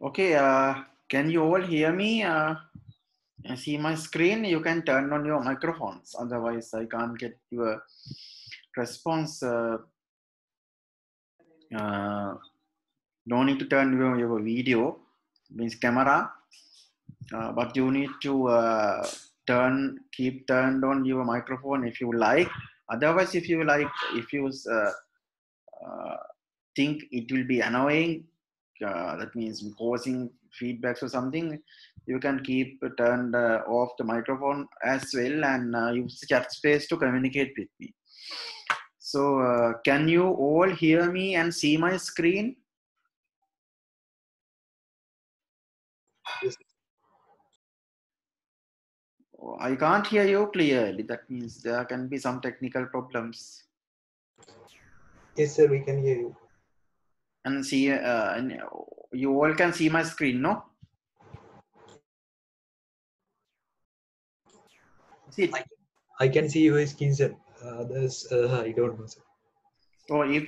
Okay, can you all hear me? See my screen? You can turn on your microphones. Otherwise, I can't get your response. No need to turn your video, means camera, but you need to keep turned on your microphone if you like. Otherwise, if you like, if you uh, think it will be annoying, that means causing feedbacks or something, you can keep turned off the microphone as well and use the chat space to communicate with me. So can you all hear me and see my screen? Yes. I can't hear you clearly. That means there can be some technical problems. Yes, sir, we can hear you. And see, and you all can see my screen, no? See, I can see your screen, sir. Others, I don't know, sir. so if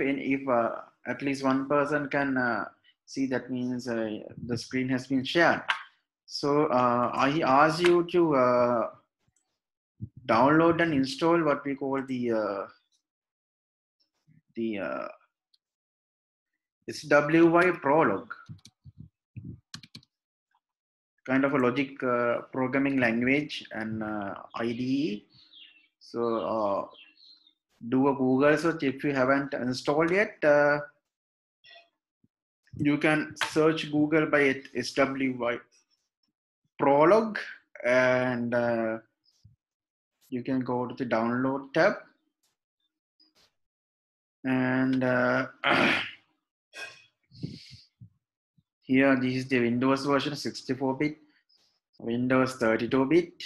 at least one person can see, that means the screen has been shared. So I ask you to download and install what we call the SWY Prolog, kind of a logic programming language and IDE. So do a Google search if you haven't installed yet. You can search Google by it, SWY Prolog, and you can go to the download tab, and here this is the Windows version 64-bit, Windows 32-bit,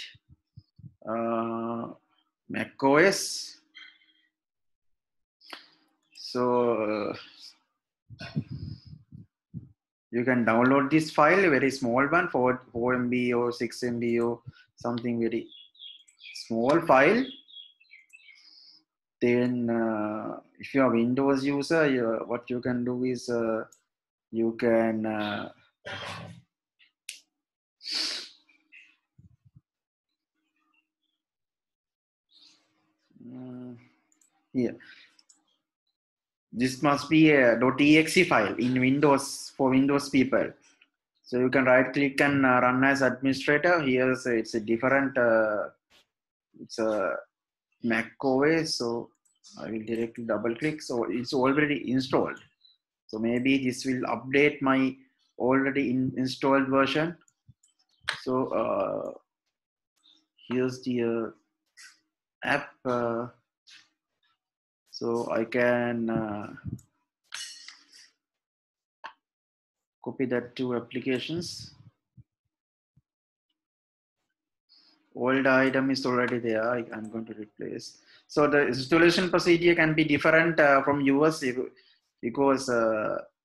Mac OS. So you can download this file, a very small one, 4 MB or 6 MB or something very small file. Then if you are Windows user, what you can do is you can here. This must be a .exe file in Windows for Windows people. So you can right click and run as administrator. Here it's a different, it's a Mac OS. So I will directly double click. So it's already installed. So maybe this will update my already installed version. So here's the app. So I can copy that to applications. Old item is already there. I'm going to replace. So the installation procedure can be different from yours because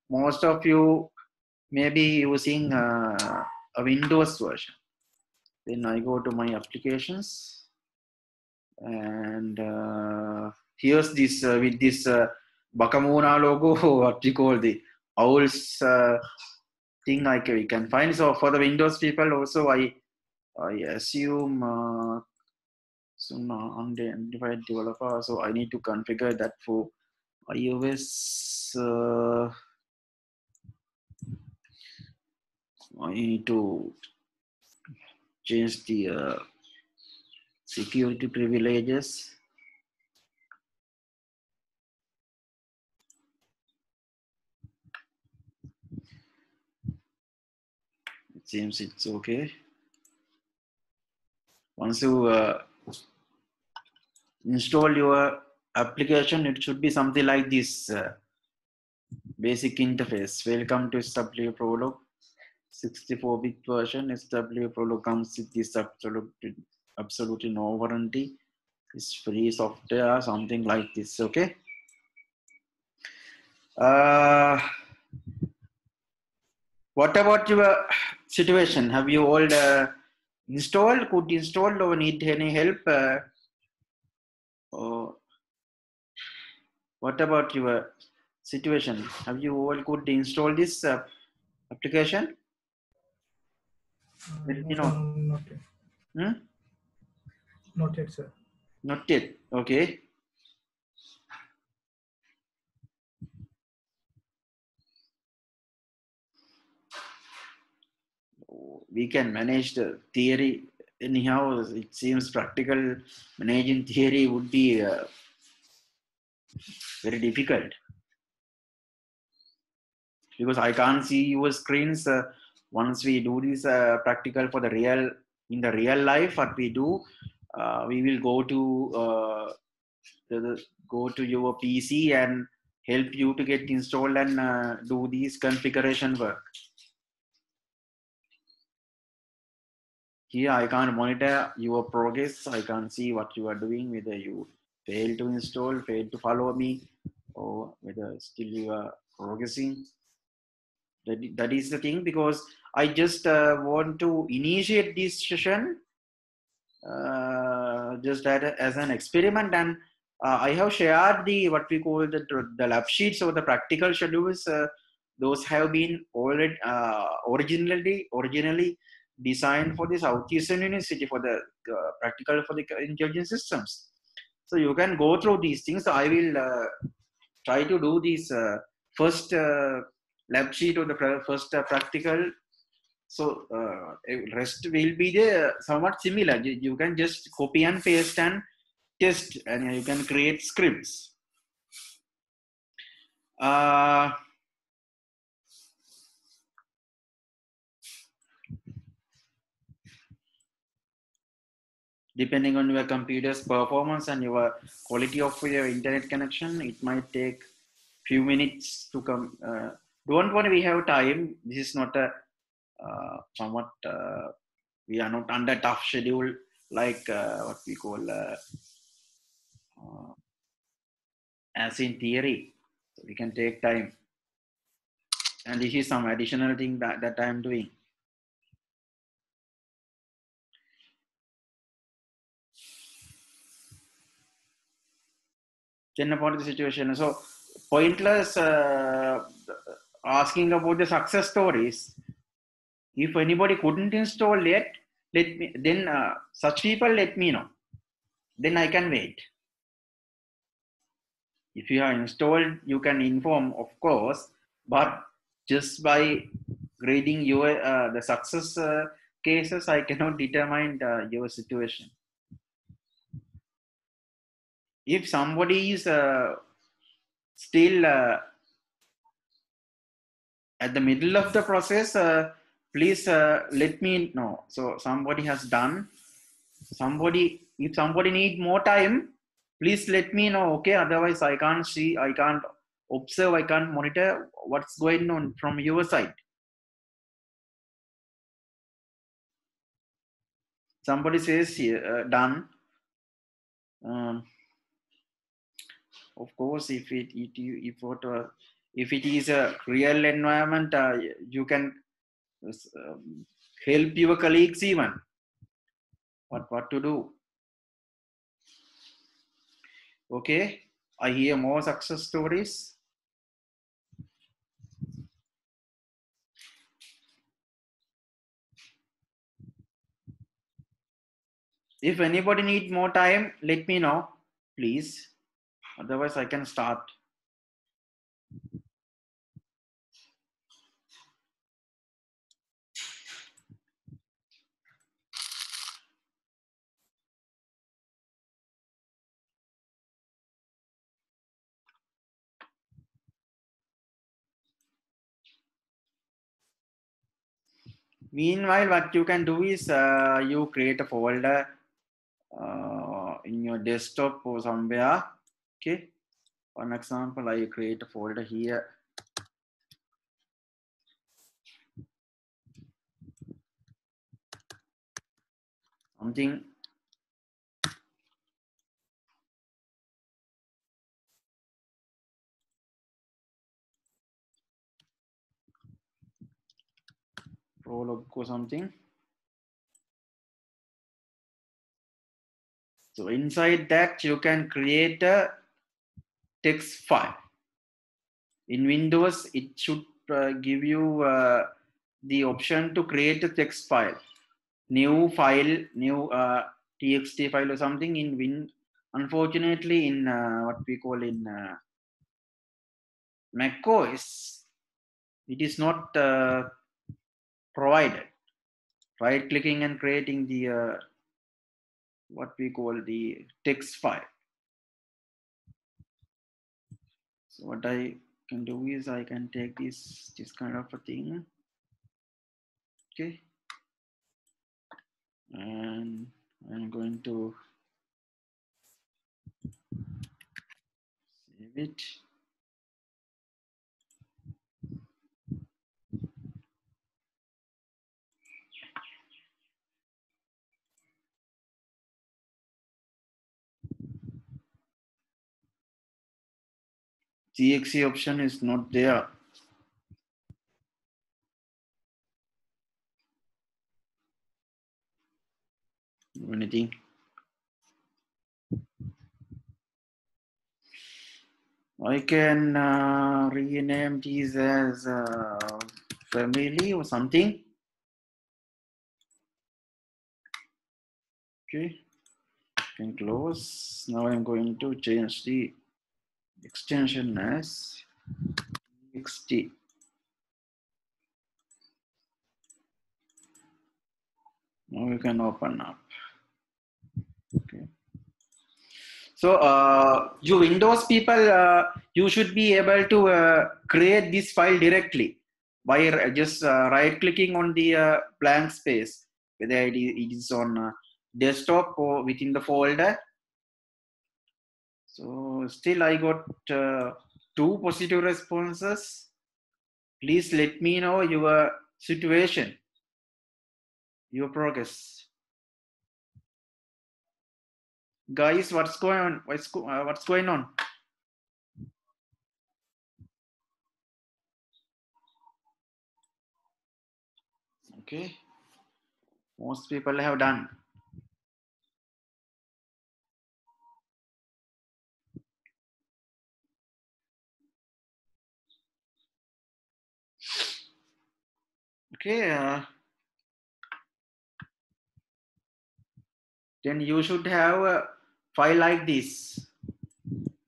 most of you may be using a Windows version. Then I go to my applications, and here's this with this Bakamuna logo, what we call the owls thing we can find. So for the Windows people also, I assume so now unidentified developer. So I need to configure that for iOS. I need to change the security privileges. It seems it's okay. Once you install your application, it should be something like this basic interface. Welcome to SWY Prolog. 64-bit version. SW Pro comes with this absolutely no warranty. It's free software, something like this. Okay. What about your situation? Have you all installed? Could install or need any help? Or what about your situation? Have you all could install this application? Let me know. Not yet. Hmm? Not yet, sir. Not yet. Okay. We can manage the theory anyhow. It seems practical managing theory would be very difficult because I can't see your screens. Once we do this practical for the real in the real life, what we do, we will go to your PC and help you to get installed and do these configuration work. Here I can't monitor your progress. I can't see what you are doing, whether you fail to install, fail to follow me, or whether still you are progressing. That is the thing, because I just want to initiate this session just as an experiment, and I have shared the what we call the lab sheets or the practical schedules. Those have been already originally designed for the Southeastern University for the practical for the intelligence systems. So you can go through these things. So I will try to do this first lab sheet or the first practical. So rest will be the somewhat similar. You can just copy and paste and test, and you can create scripts. Depending on your computer's performance and your quality of your internet connection, it might take few minutes to come. Don't worry, we have time. This is not a somewhat we are not under tough schedule like what we call as in theory. So we can take time, and this is some additional thing that I am doing. Then about the situation, so pointless asking about the success stories. If anybody couldn't install yet, let me then such people let me know. Then I can wait. If you are installed, you can inform, of course, but just by grading your the success cases, I cannot determine your situation. If somebody is still at the middle of the process, please let me know. So somebody has done. If somebody need more time, please let me know. Okay, otherwise I can't see, I can't observe, I can't monitor what's going on from your side. Somebody says done. Of course, if it is a real environment, you can help your colleagues even what to do. Okay, I hear more success stories. If anybody needs more time, let me know, please. Otherwise, I can start. Meanwhile, what you can do is you create a folder in your desktop or somewhere. Okay. For an example, I create a folder here. something. Prolog or something. So inside that you can create a text file. In Windows, it should give you the option to create a text file, new file, new txt file or something in Win. Unfortunately, in what we call in Mac OS, it is not provided. Right clicking and creating the what we call the text file. So what I can do is I can take this kind of a thing, okay, and I'm going to save it. TXT option is not there. Anything. I can rename these as family or something. Okay, can close. Now I'm going to change the extension as TXT. Now we can open up. Okay. So you Windows people, you should be able to create this file directly by just right clicking on the blank space, whether it is on desktop or within the folder. So still I got 2 positive responses. Please let me know your situation, your progress. Guys, what's going on? What's going on? Okay, most people have done. Okay, then you should have a file like this,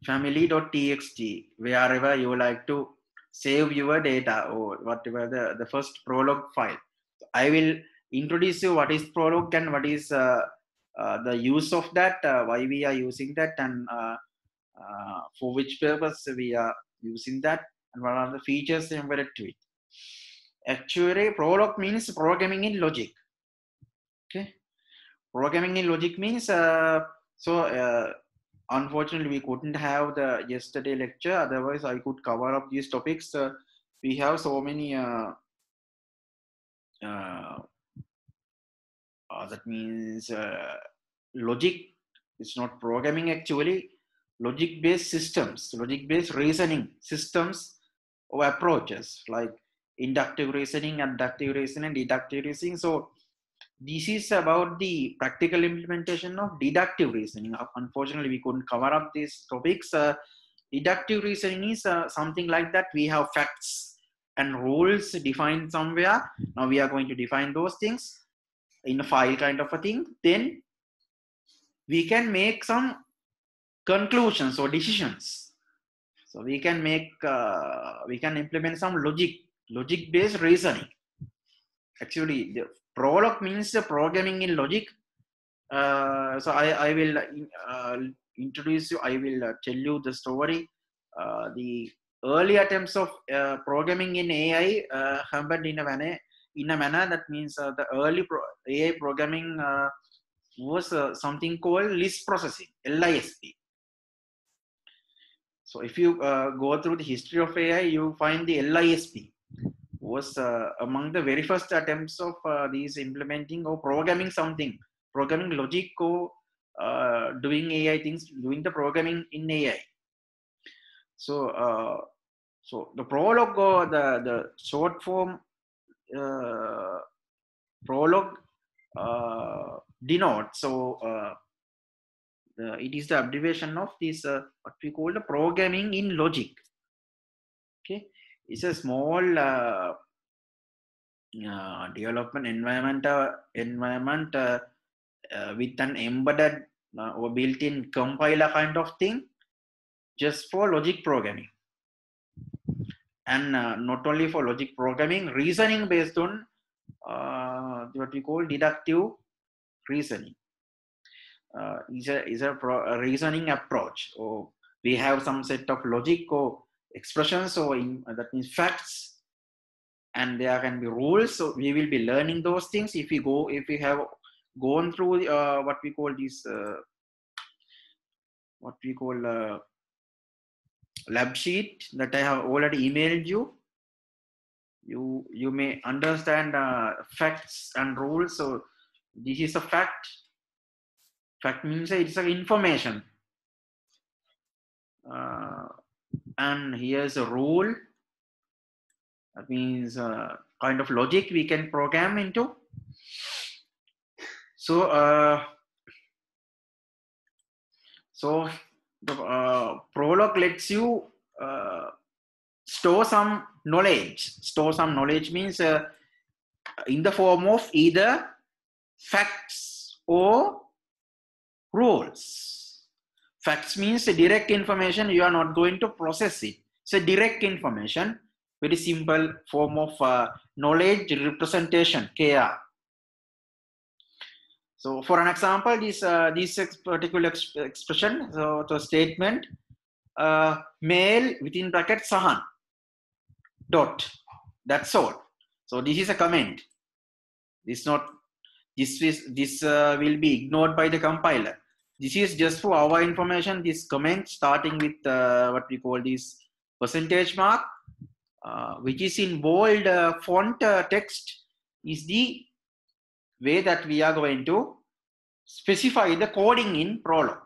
family.txt, wherever you like to save your data or whatever the first Prolog file. I will introduce you what is Prolog and what is the use of that, why we are using that, and for which purpose we are using that, and what are the features embedded to it. Actually, Prolog means programming in logic. Okay, programming in logic means unfortunately we couldn't have the yesterday lecture, otherwise I could cover up these topics. We have so many that means logic. It's not programming actually. Logic based systems, logic based reasoning systems or approaches like inductive reasoning, abductive reasoning, deductive reasoning. So this is about the practical implementation of deductive reasoning. Unfortunately, we couldn't cover up these topics. Deductive reasoning is something like that. We have facts and rules defined somewhere. Now we are going to define those things in a file kind of a thing. Then we can make some conclusions or decisions. So we can implement some logic based reasoning. Actually, the Prolog means the programming in logic. So I will introduce you. I will tell you the story. The early attempts of programming in AI happened in a manner that means the early AI programming was something called list processing, LISP. So if you go through the history of AI, you find the LISP was among the very first attempts of these implementing or programming something, programming logic or doing AI things, doing the programming in AI. So, so the prologue or the short form prologue denotes. So it is the abbreviation of this what we call the programming in logic. Okay, it's a small development environment with an embedded or built-in compiler kind of thing, just for logic programming, and not only for logic programming, reasoning based on what we call deductive reasoning. Is a reasoning approach. Or we have some set of logic or expressions, or that means facts, and there can be rules. So we will be learning those things if we have gone through what we call this lab sheet that I have already emailed you. You may understand facts and rules. So this is a fact. Fact means it's an information, and here's a rule. That means kind of logic we can program into. So so the prologue lets you store some knowledge. Store some knowledge means in the form of either facts or rules. Facts means direct information, you are not going to process it. So direct information, very simple form of knowledge representation, KR. So for an example, this particular expression, so the statement, male within bracket Sahan, dot, that's all. So this is a comment. This will be ignored by the compiler. This is just for our information. This comment starting with what we call this percentage mark, which is in bold font text, is the way that we are going to specify the coding in Prolog.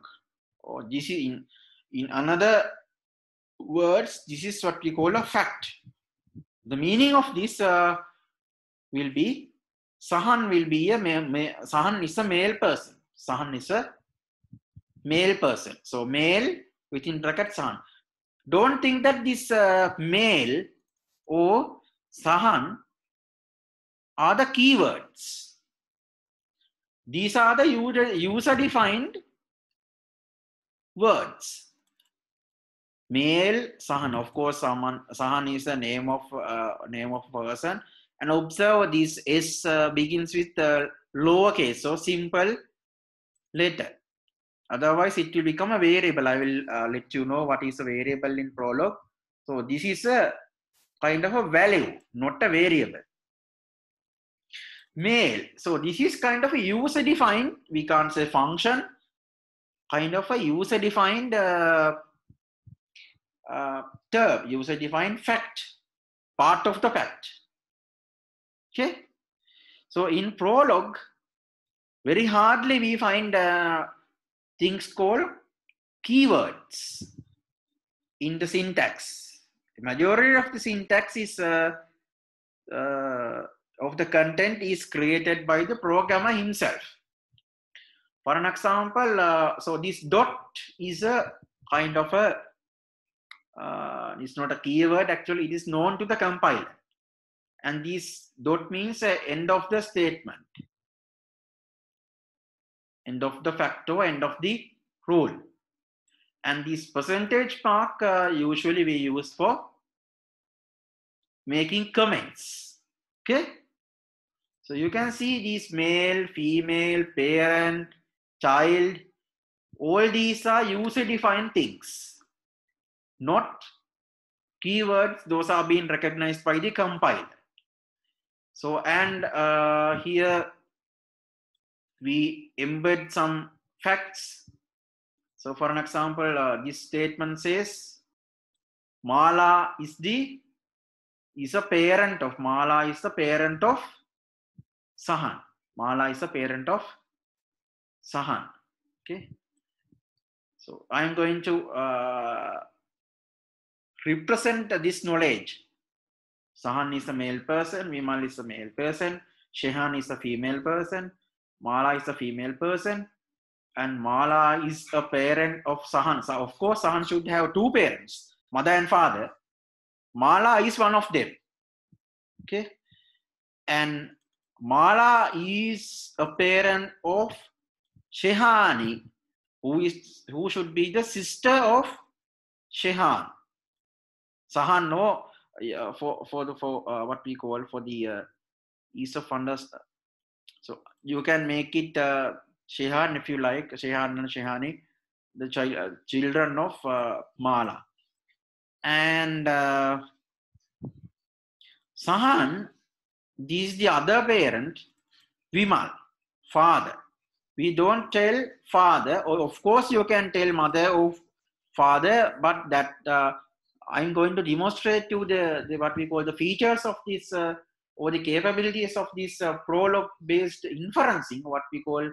Or this is in another words, this is what we call a fact. The meaning of this will be Sahan will be Sahan is a male person. Sahan is a male person. So male within bracket Sahan. Don't think that this male or Sahan are the keywords. These are the user-defined words. Male Sahan, of course, Sahan is the name of person. And observe this S begins with lowercase, so simple letter. Otherwise, it will become a variable. I will let you know what is a variable in Prolog. So this is a kind of a value, not a variable. Male. So this is kind of a user-defined, we can't say function, kind of a user-defined term, user-defined fact, part of the fact. Okay. So in Prolog, very hardly we find things called keywords in the syntax. The majority of the syntax is of the content is created by the programmer himself. For an example, so this dot is a kind of a it's not a keyword, actually it is known to the compiler, and this dot means end of the statement, end of the fact or end of the rule. And this percentage mark usually we use for making comments. Okay, so you can see these male, female, parent, child, all these are user-defined things, not keywords. Those are being recognized by the compiler. So, and here we embed some facts. So for an example, this statement says Mala is a parent of Mala is the parent of Sahan. Mala is a parent of Sahan. Okay. So I am going to represent this knowledge. Sahan is a male person, Vimal is a male person, Shehan is a female person, Mala is a female person, and Mala is a parent of Sahan. So of course, Sahan should have two parents, mother and father. Mala is one of them. Okay. And Mala is a parent of Shehani, who should be the sister of Shehan. Sahan, no, for what we call for the ease of understanding. So you can make it Shehan if you like, Shehan and Shehani, the children of Mala. And Sahan, this is the other parent, Vimal, father. We don't tell father, or of course you can tell mother or father, but that I'm going to demonstrate to the what we call the features of this or the capabilities of this prolog based inferencing, what we call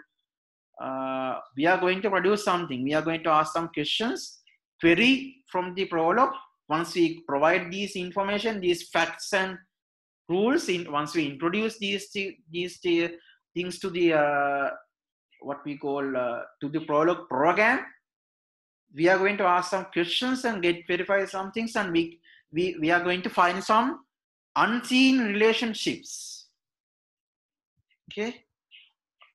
we are going to produce something. We are going to ask some questions, query from the prolog. Once we provide these information, these facts and rules, once we introduce these things to the what we call to the prolog program, we are going to ask some questions and verify some things, and we are going to find some unseen relationships. Okay.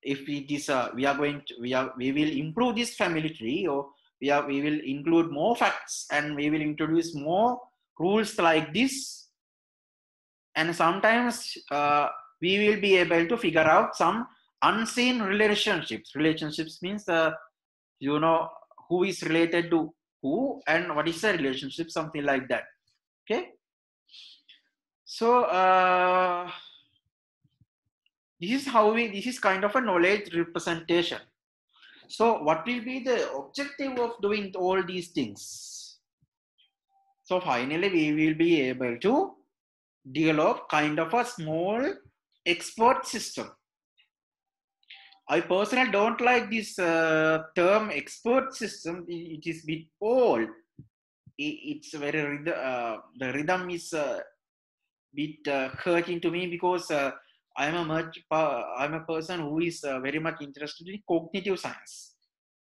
If it is we will improve this family tree, or we will include more facts, and we will introduce more rules like this, and sometimes we will be able to figure out some unseen relationships. Relationships means you know who is related to who and what is the relationship, something like that. Okay. So this is kind of a knowledge representation. So what will be the objective of doing all these things? So finally we will be able to develop kind of a small expert system. I personally don't like this term expert system. It is a bit old. It's very the rhythm is a bit hurting to me, because I'm a person who is very much interested in cognitive science.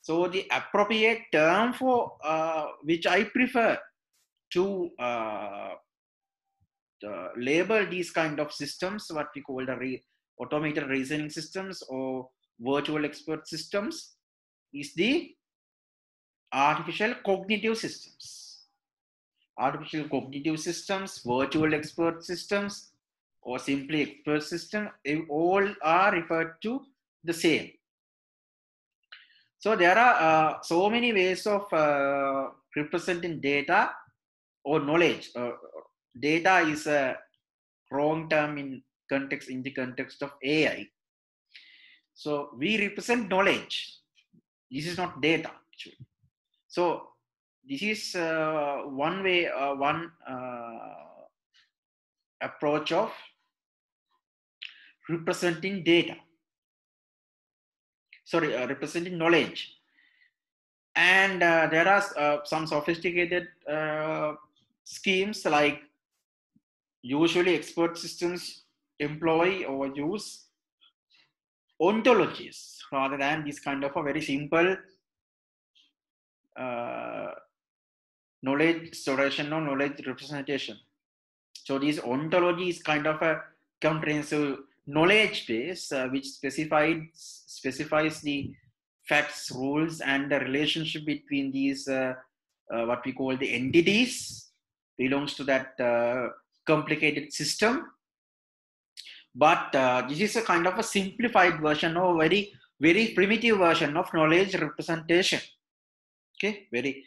So the appropriate term for which I prefer to label these kind of systems, what we call the automated reasoning systems or virtual expert systems, is the artificial cognitive systems. Artificial cognitive systems, virtual expert systems, or simply expert system, all are referred to the same. So there are so many ways of representing data or knowledge. Data is a wrong term in the context of AI. So we represent knowledge. This is not data, actually. So this is one way, one approach of representing data. Sorry, representing knowledge. And there are some sophisticated schemes, like usually expert systems employ or use ontologies rather than this kind of a very simple knowledge storation or knowledge representation. So this ontology is kind of a comprehensive knowledge base which specifies the facts, rules, and the relationship between these what we call the entities belongs to that complicated system. But this is a kind of a simplified version or very, very primitive version of knowledge representation. Okay, very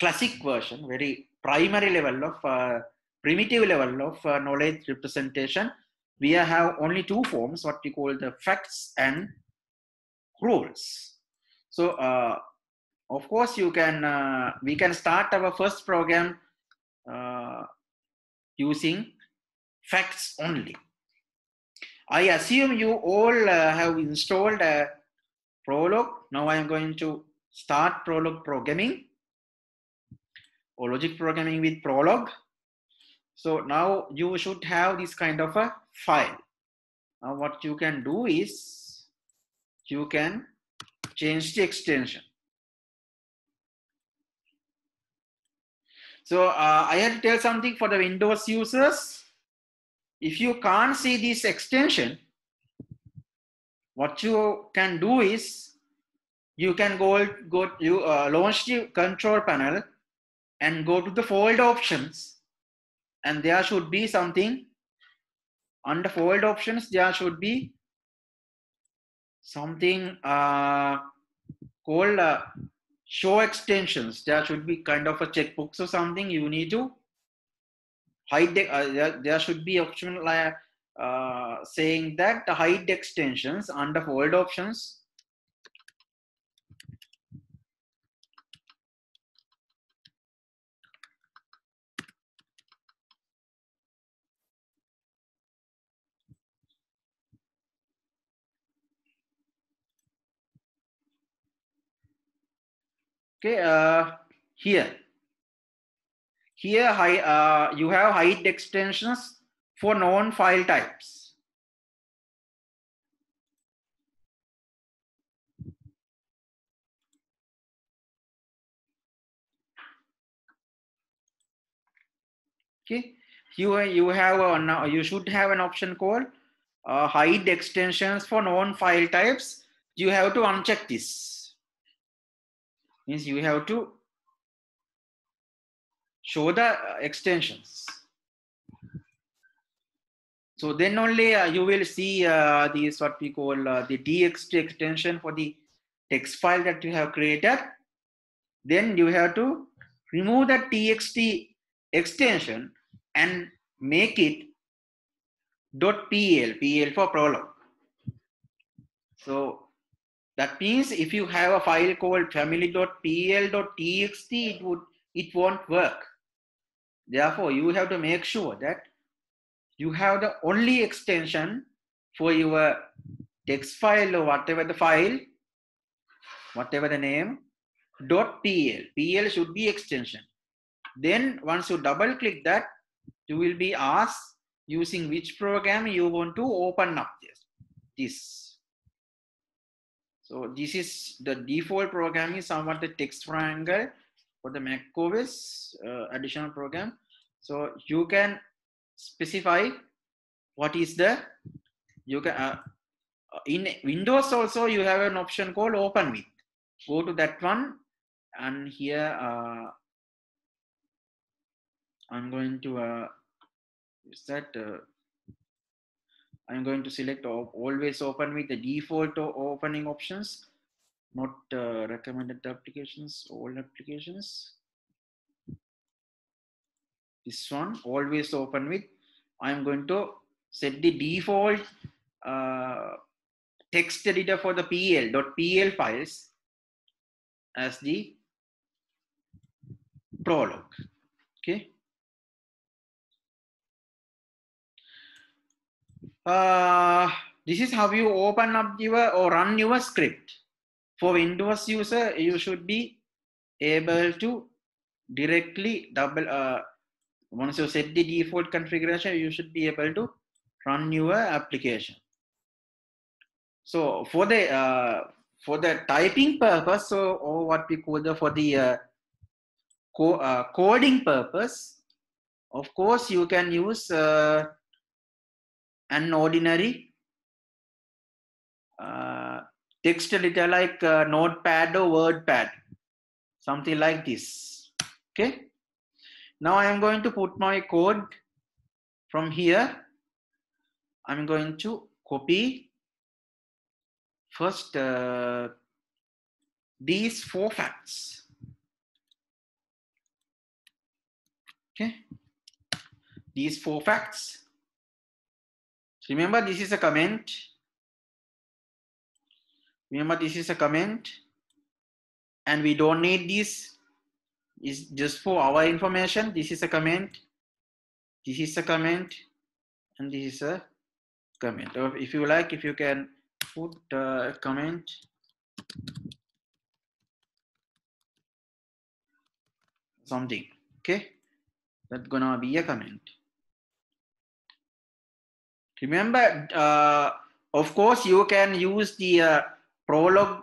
classic version, very primary level of primitive level of knowledge representation. We have only two forms, what we call the facts and rules. So of course we can start our first program using facts only. I assume you all have installed Prolog. Now I am going to start Prolog programming or logic programming with Prolog. So now you should have this kind of a file. Now what you can do is you can change the extension. So I had to tell something for the Windows users. If you can't see this extension, what you can do is you can launch the control panel and go to the folder options, and there should be something under folder options. There should be something called show extensions. There should be kind of a checkbox or something. You need to hide there should be option like saying that the hide extensions under folder options. Okay, here you have hide extensions for known file types. Okay, you should have an option called hide extensions for known file types. You have to uncheck this. Means you have to show the extensions. So then only you will see these what we call the txt extension for the text file that you have created. Then you have to remove that txt extension and make it .pl for Prolog. So that means if you have a file called family.pl.txt, it won't work. Therefore, you have to make sure that you have the only extension for your text file or whatever the file, whatever the name, .pl. PL should be extension. Then once you double click that, you will be asked using which program you want to open up this. So this is the default program is somewhat the text triangle for the macOS additional program. So you can specify what is the, you can in Windows also you have an option called open with. Go to that one, and here I'm going to is that I'm going to select always open with the default opening options, not recommended applications, all applications. This one, always open with. I'm going to set the default text editor for the .pl files as the Prolog. Okay. This is how you open up your or run your script. For Windows user, you should be able to directly once you set the default configuration, you should be able to run your application. So for the typing purpose, or what we call for the coding purpose, of course you can use an ordinary text editor like Notepad or WordPad, something like this. Okay. Now I am going to put my code from here. I'm going to copy first these 4 facts. Okay. These 4 facts. Remember, this is a comment. Remember, this is a comment, and we don't need this. It's just for our information. This is a comment. This is a comment, and this is a comment. Or if you like, if you can put a comment something. Okay, that's gonna be a comment. Remember, of course, you can use the Prolog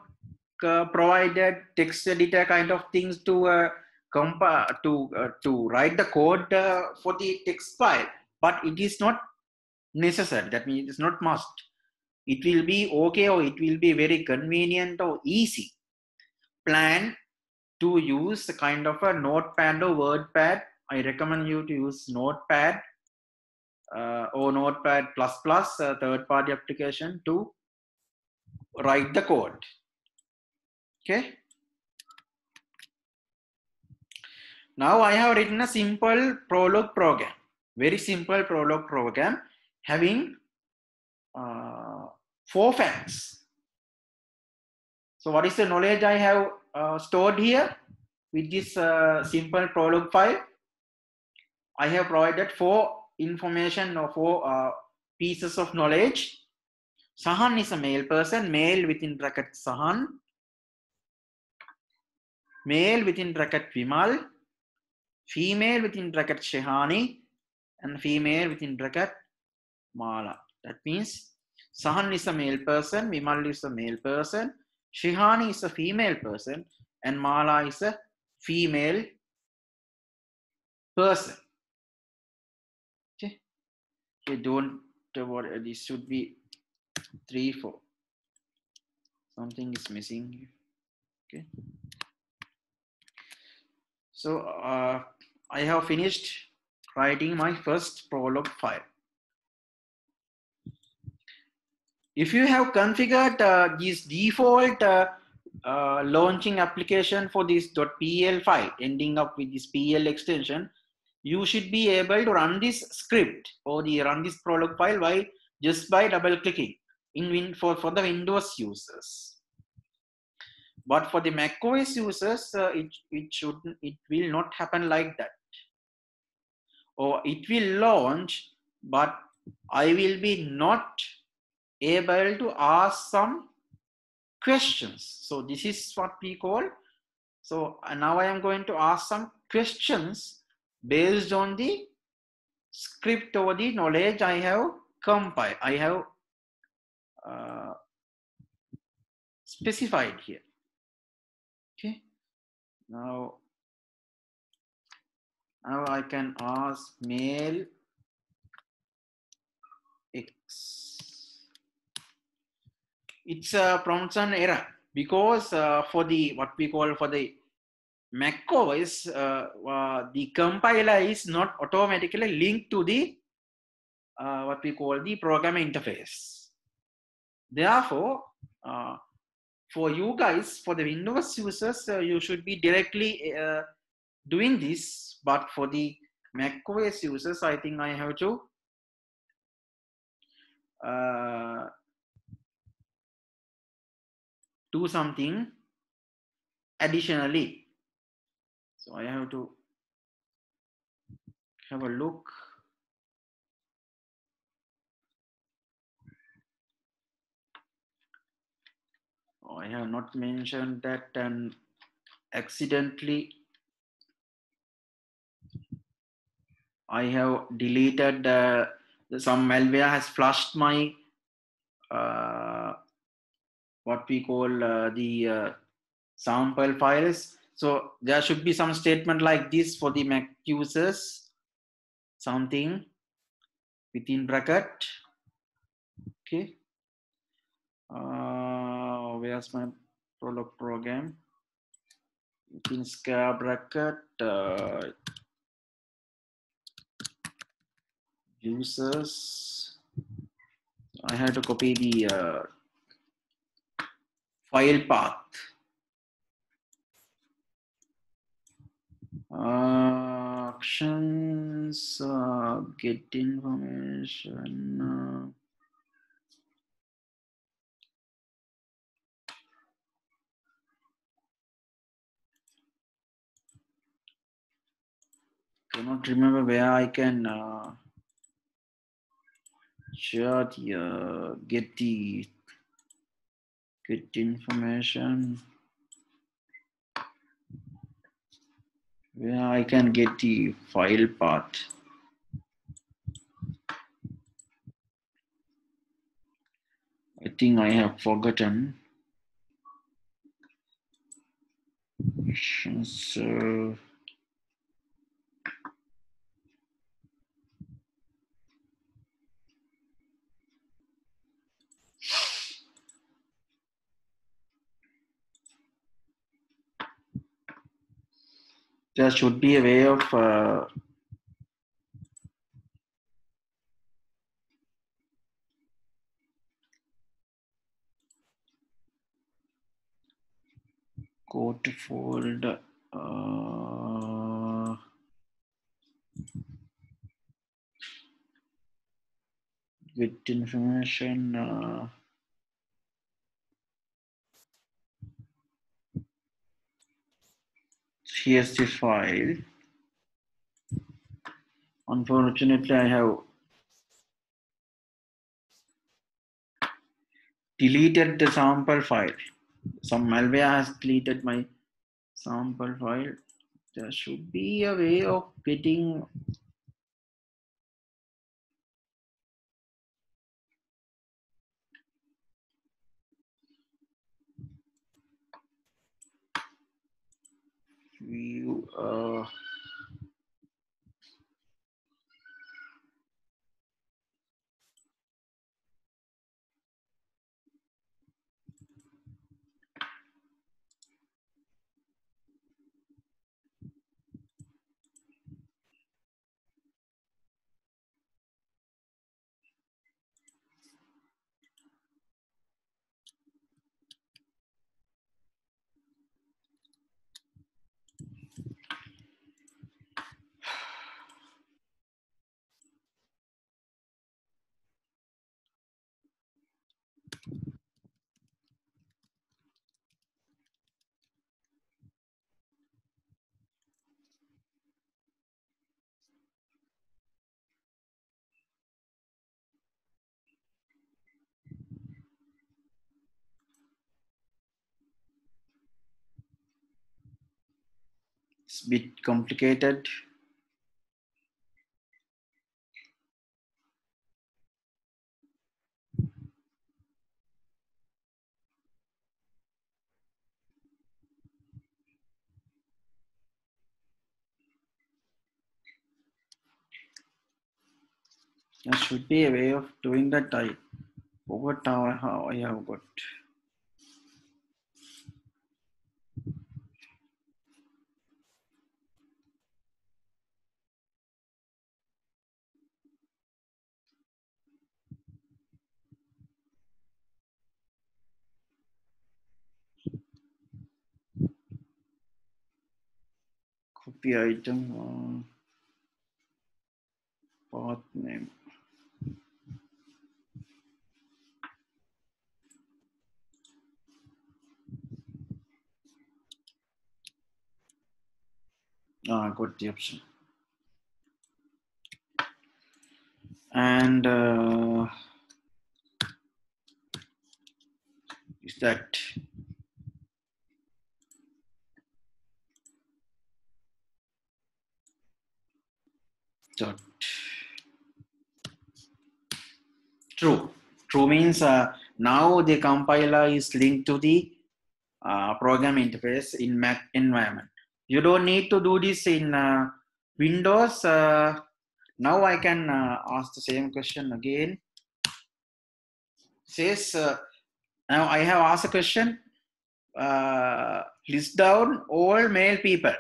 provided text editor kind of things to to write the code for the text file, but it is not necessary. That means it's not must. It will be okay, or it will be very convenient or easy. Plan to use a kind of a notepad or wordpad. I recommend you to use notepad or notepad plus third party application to write the code. Okay, now I have written a simple Prolog program, very simple Prolog program having 4 facts. So what is the knowledge I have stored here with this simple Prolog file? I have provided 4 information or 4 pieces of knowledge. Sahan is a male person, male within bracket Sahan, male within bracket Vimal, female within bracket Shehani, and female within bracket Mala. That means Sahan is a male person, Vimal is a male person, Shehani is a female person, and Mala is a female person. Okay, okay, don't worry, this should be 3, 4. Something is missing. Okay. So I have finished writing my first Prolog file. If you have configured this default launching application for this .pl file, ending up with this PL extension, you should be able to run this script or run this Prolog file just by double clicking for the Windows users. But for the macOS users, it will not happen like that. Or it will launch, but I will be not able to ask some questions. So this is what we call. So now I am going to ask some questions based on the script or the knowledge I have compiled. I have specified here. Okay. Now I can ask male X. It's a prompt an error because for the what we call for the macOS, the compiler is not automatically linked to the what we call the program interface. Therefore, for you guys, for the Windows users, you should be directly doing this. But for the macOS users, I think I have to do something additionally. So I have to have a look. Oh, I have not mentioned that, and accidentally I have deleted some malware has flushed my what we call the sample files. So there should be some statement like this for the Mac users, something within bracket. Okay. Where's my Prolog program? Within square bracket, users. I have to copy the file path. Actions, get information. Cannot remember where I can share the get the Get information. Where I can get the file path. I think I have forgotten. So there should be a way of go to folder. Get information. Here's the file. Unfortunately, I have deleted the sample file. Some malware has deleted my sample file. There should be a way of getting view. It's a bit complicated. There should be a way of doing that. I forgot how I have got. Copy item, path name. Got the option. And is that dot true? True means now the compiler is linked to the program interface in Mac environment. You don't need to do this in Windows. Now I can ask the same question again. Says now I have asked a question. List down all male people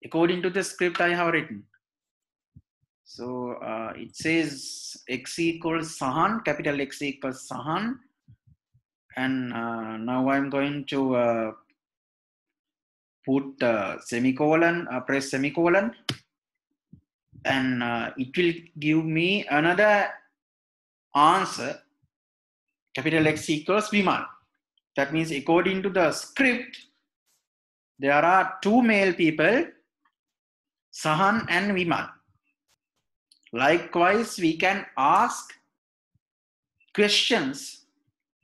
according to the script I have written. So it says X equals Sahan, capital X equals Sahan. And now I'm going to put semicolon, press semicolon. And it will give me another answer, capital X equals Vimal. That means according to the script, there are two male people, Sahan and Vimal. Likewise, we can ask questions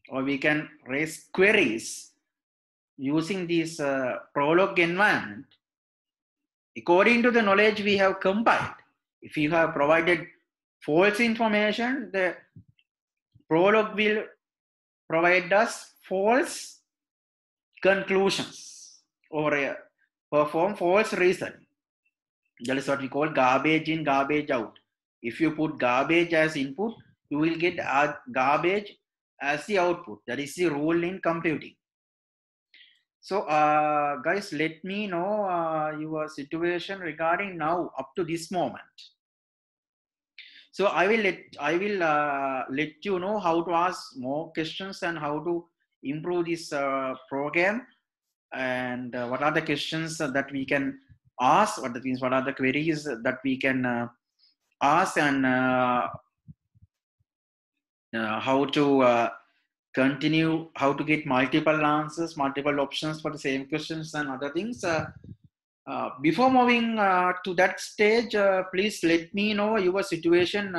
or we can raise queries using this Prolog environment according to the knowledge we have compiled. If you have provided false information, the Prolog will provide us false conclusions or perform false reasoning. That is what we call garbage in, garbage out. If you put garbage as input, you will get garbage as the output. That is the rule in computing. So, guys, let me know your situation regarding now up to this moment. So I will let you know how to ask more questions and how to improve this program, and what are the questions that we can ask. What are the queries that we can ask, and how to continue, how to get multiple answers, multiple options for the same questions and other things. Before moving to that stage, please let me know your situation.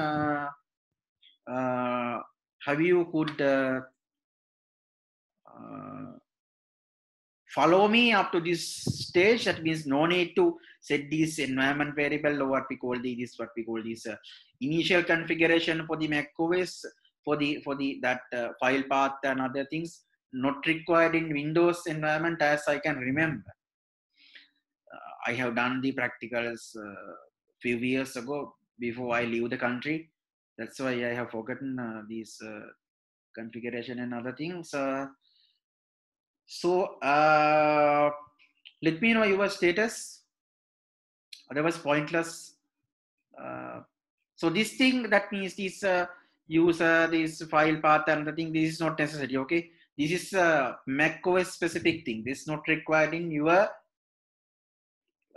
Have you could follow me up to this stage? That means no need to set this environment variable, or what we call this initial configuration for the Mac OS, for the that file path and other things not required in Windows environment, as I can remember. I have done the practicals few years ago before I leave the country. That's why I have forgotten these configuration and other things. So let me know your status. Otherwise, pointless. So this thing, that means this user, this file path and the thing, this is not necessary. Okay, this is a Mac OS specific thing. This is not required in your.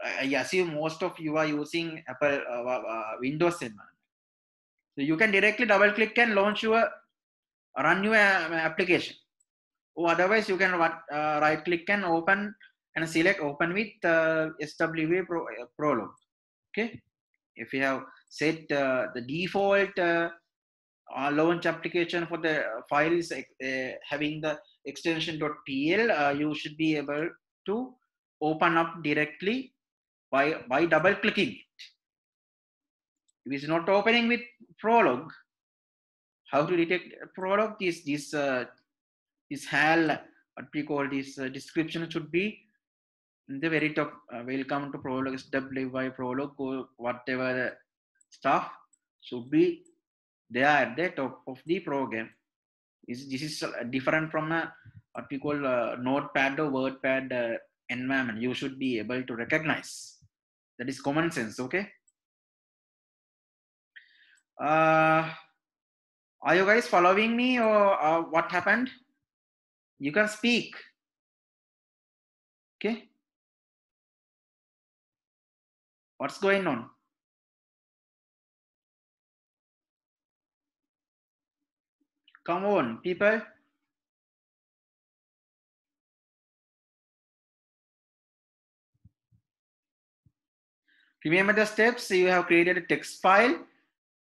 I assume most of you are using Apple Windows environment. So you can directly double click and launch your run your application. Or otherwise, you can right click and open and select open with SWA Prolog. Okay, if you have set the default launch application for the file is having the extension .pl, you should be able to open up directly by double clicking it. If it's not opening with Prolog, how to detect Prolog? This HAL, what we call this description, should be in the very top. Welcome to Prolog, SWY Prolog, or whatever stuff should be there at the top of the program. This is different from what we call Notepad or WordPad environment. You should be able to recognize. That is common sense. Okay. Are you guys following me, or what happened? You can speak. Okay. What's going on? Come on, people. Remember the steps. You have created a text file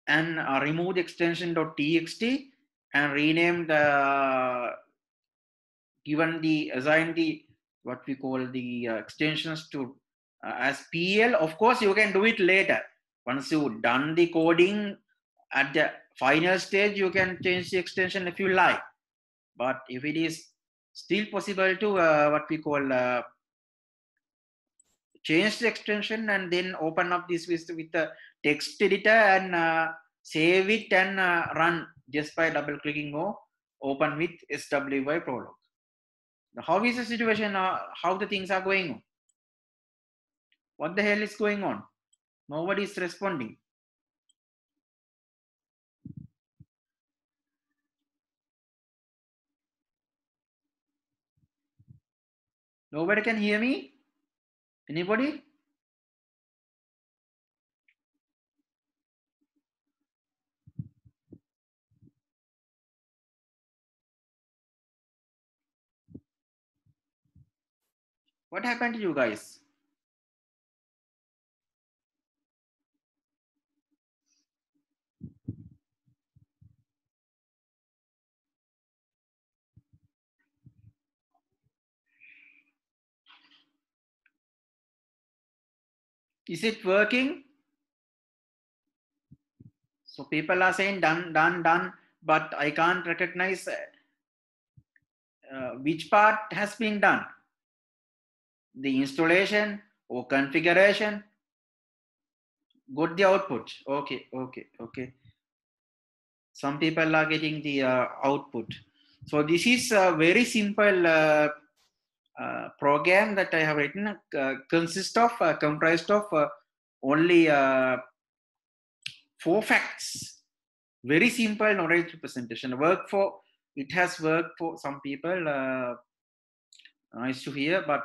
and removed extension .txt and renamed assigned the what we call the extensions to as PL. Of course, you can do it later. Once you've done the coding at the final stage, you can change the extension if you like. But if it is still possible to what we call change the extension and then open up this with the text editor and save it and run just by double clicking or open with SWY Prolog. Now, how is the situation? How the things are going on? What the hell is going on? Nobody is responding. Nobody can hear me? Anybody? What happened to you guys? Is it working? So people are saying done, done, done, but I can't recognize which part has been done. The installation or configuration. Got the output. Okay, okay, okay. Some people are getting the output. So this is a very simple program that I have written, comprised of only 4 facts. Very simple knowledge representation. It has worked for some people. Nice to hear, but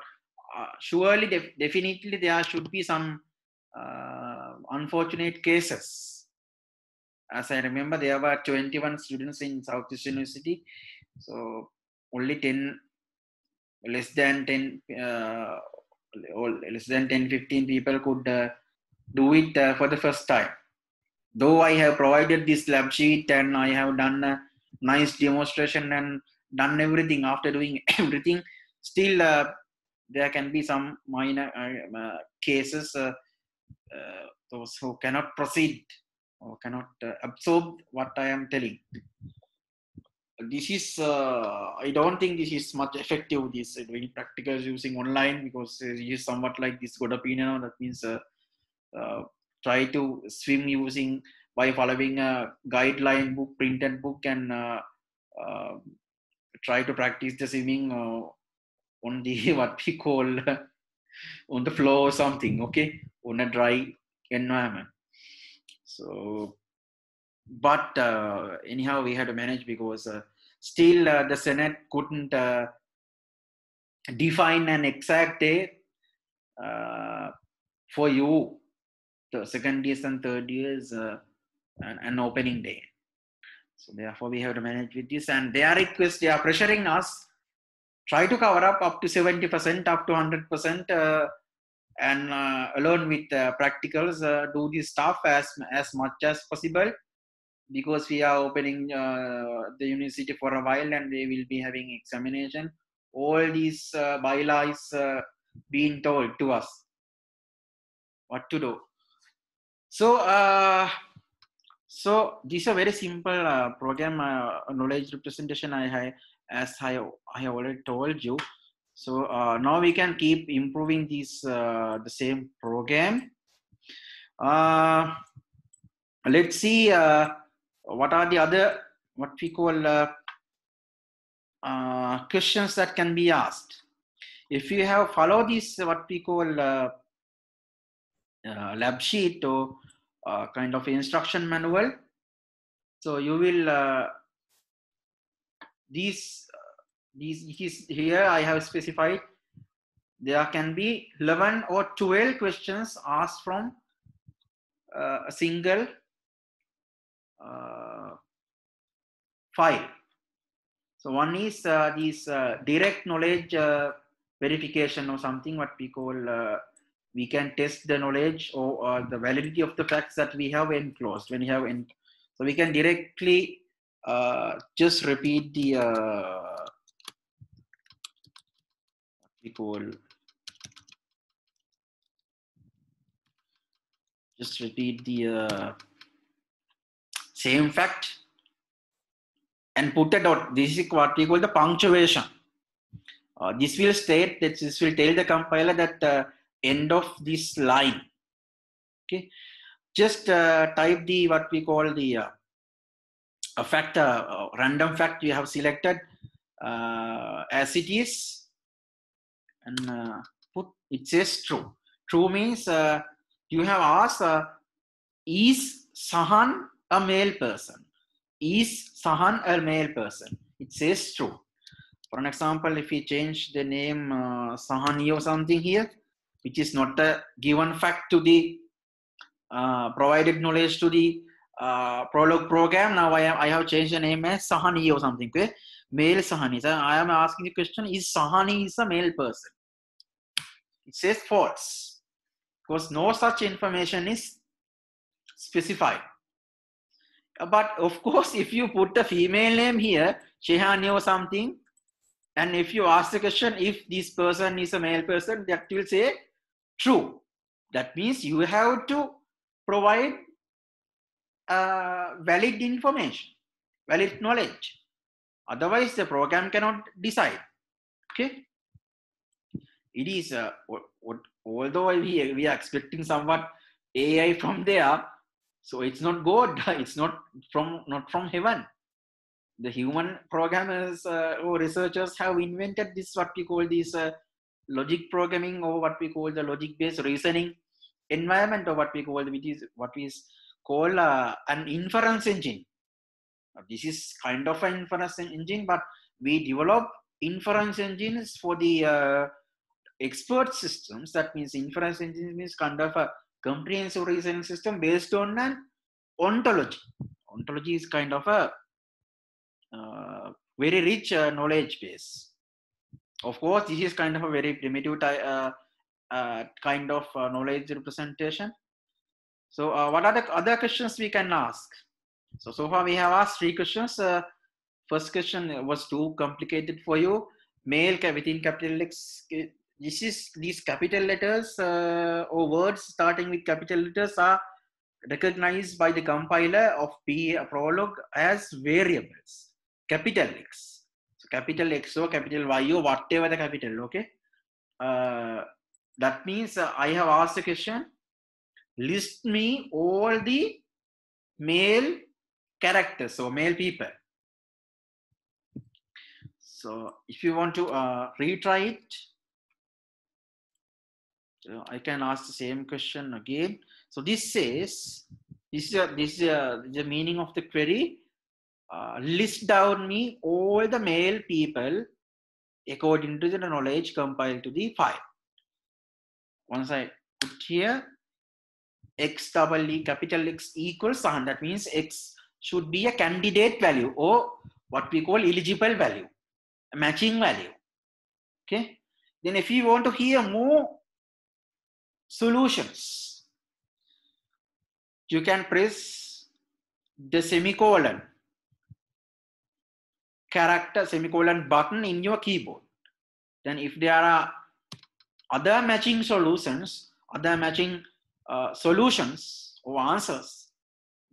surely, definitely, there should be some unfortunate cases. As I remember, there were 21 students in Southeast University, so only 10, less than 10, or less than 10, 15 people could do it for the first time. Though I have provided this lab sheet and I have done a nice demonstration and done everything, after doing everything, still there can be some minor cases, those who cannot proceed or cannot absorb what I am telling. This is, I don't think this is much effective, this doing practicals using online, because it is somewhat like this Godapina. That means try to swim using by following a guideline book, printed book, and try to practice the swimming on the what we call on the floor or something, okay, on a dry environment. So, but anyhow, we had to manage, because still the Senate couldn't define an exact day for you, the second years and third years, an opening day. So therefore, we have to manage with this. And they are pressuring us, try to cover up to 70%, up to 100%, and along with practicals, do this stuff as much as possible, because we are opening the university for a while and they will be having examination. All these bylaws being told to us what to do. So, so this is a very simple program, knowledge representation. As I have already told you. So now we can keep improving this the same program. Let's see what are the other, what we call questions that can be asked. If you have followed this, what we call lab sheet or kind of instruction manual, so you will these here I have specified there can be 11 or 12 questions asked from a single file. So one is this direct knowledge verification or something, what we call we can test the knowledge or the validity of the facts that we have enclosed. When you have so we can directly just repeat the what we call, just repeat the same fact and put a dot. This is what we call the punctuation. This will state that, this will tell the compiler that end of this line. Okay, just type the what we call the a fact, random fact we have selected as it is, and put, it says true. True means you have asked is Sahan a male person? Is Sahan a male person? It says true. For an example, if we change the name Sahani or something here, which is not a given fact to the provided knowledge to the Prolog program, now I have changed the name as Sahani or something. Okay? Male Sahani. So I am asking the question, is Sahani is a male person? It says false, because no such information is specified. But of course, if you put a female name here, Shehani or something, and if you ask the question if this person is a male person, that will say true. That means you have to provide valid information, valid knowledge. Otherwise, the program cannot decide. Okay. It is although we are expecting somewhat AI from there, so it's not God. It's not from heaven. The human programmers or researchers have invented this, what we call this logic programming, or what we call the logic based reasoning environment, or what we call what is called an inference engine. This is kind of an inference engine, but we develop inference engines for the expert systems. That means inference engine means kind of a comprehensive reasoning system based on an ontology. Ontology is kind of a very rich knowledge base. Of course, this is kind of a very primitive kind of knowledge representation. So what are the other questions we can ask? So far we have asked 3 questions. First question was too complicated for you. Male within capital X. These capital letters or words starting with capital letters are recognized by the compiler of Prolog as variables. Capital X. So capital X or capital Y or whatever the capital. Okay. That means I have asked a question. List me all the male characters, so male people. So if you want to retry it, I can ask the same question again. So this says, this is the meaning of the query. List down me all the male people according to the knowledge compiled to the file. Once I put here, X double E capital X equals 100. That means X should be a candidate value, or what we call eligible value, a matching value. Okay. Then if you want to hear more solutions, you can press the semicolon character semicolon button in your keyboard. Then if there are other matching solutions, solutions or answers,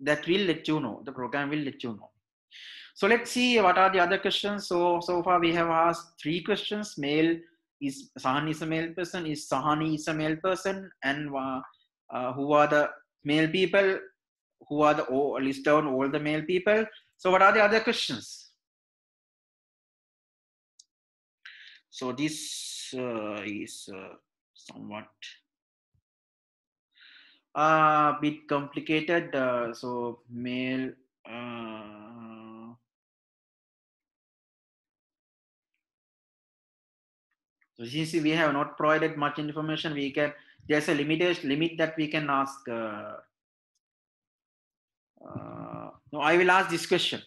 that will let you know, the program will let you know. So let's see what are the other questions. So far we have asked 3 questions. Sahan is a male person, is Sahani is a male person, and who are the male people, who are the list down all the male people. So what are the other questions? So this is somewhat bit complicated. So male so since we have not provided much information, we can, there's a limit that we can ask. No, I will ask this question.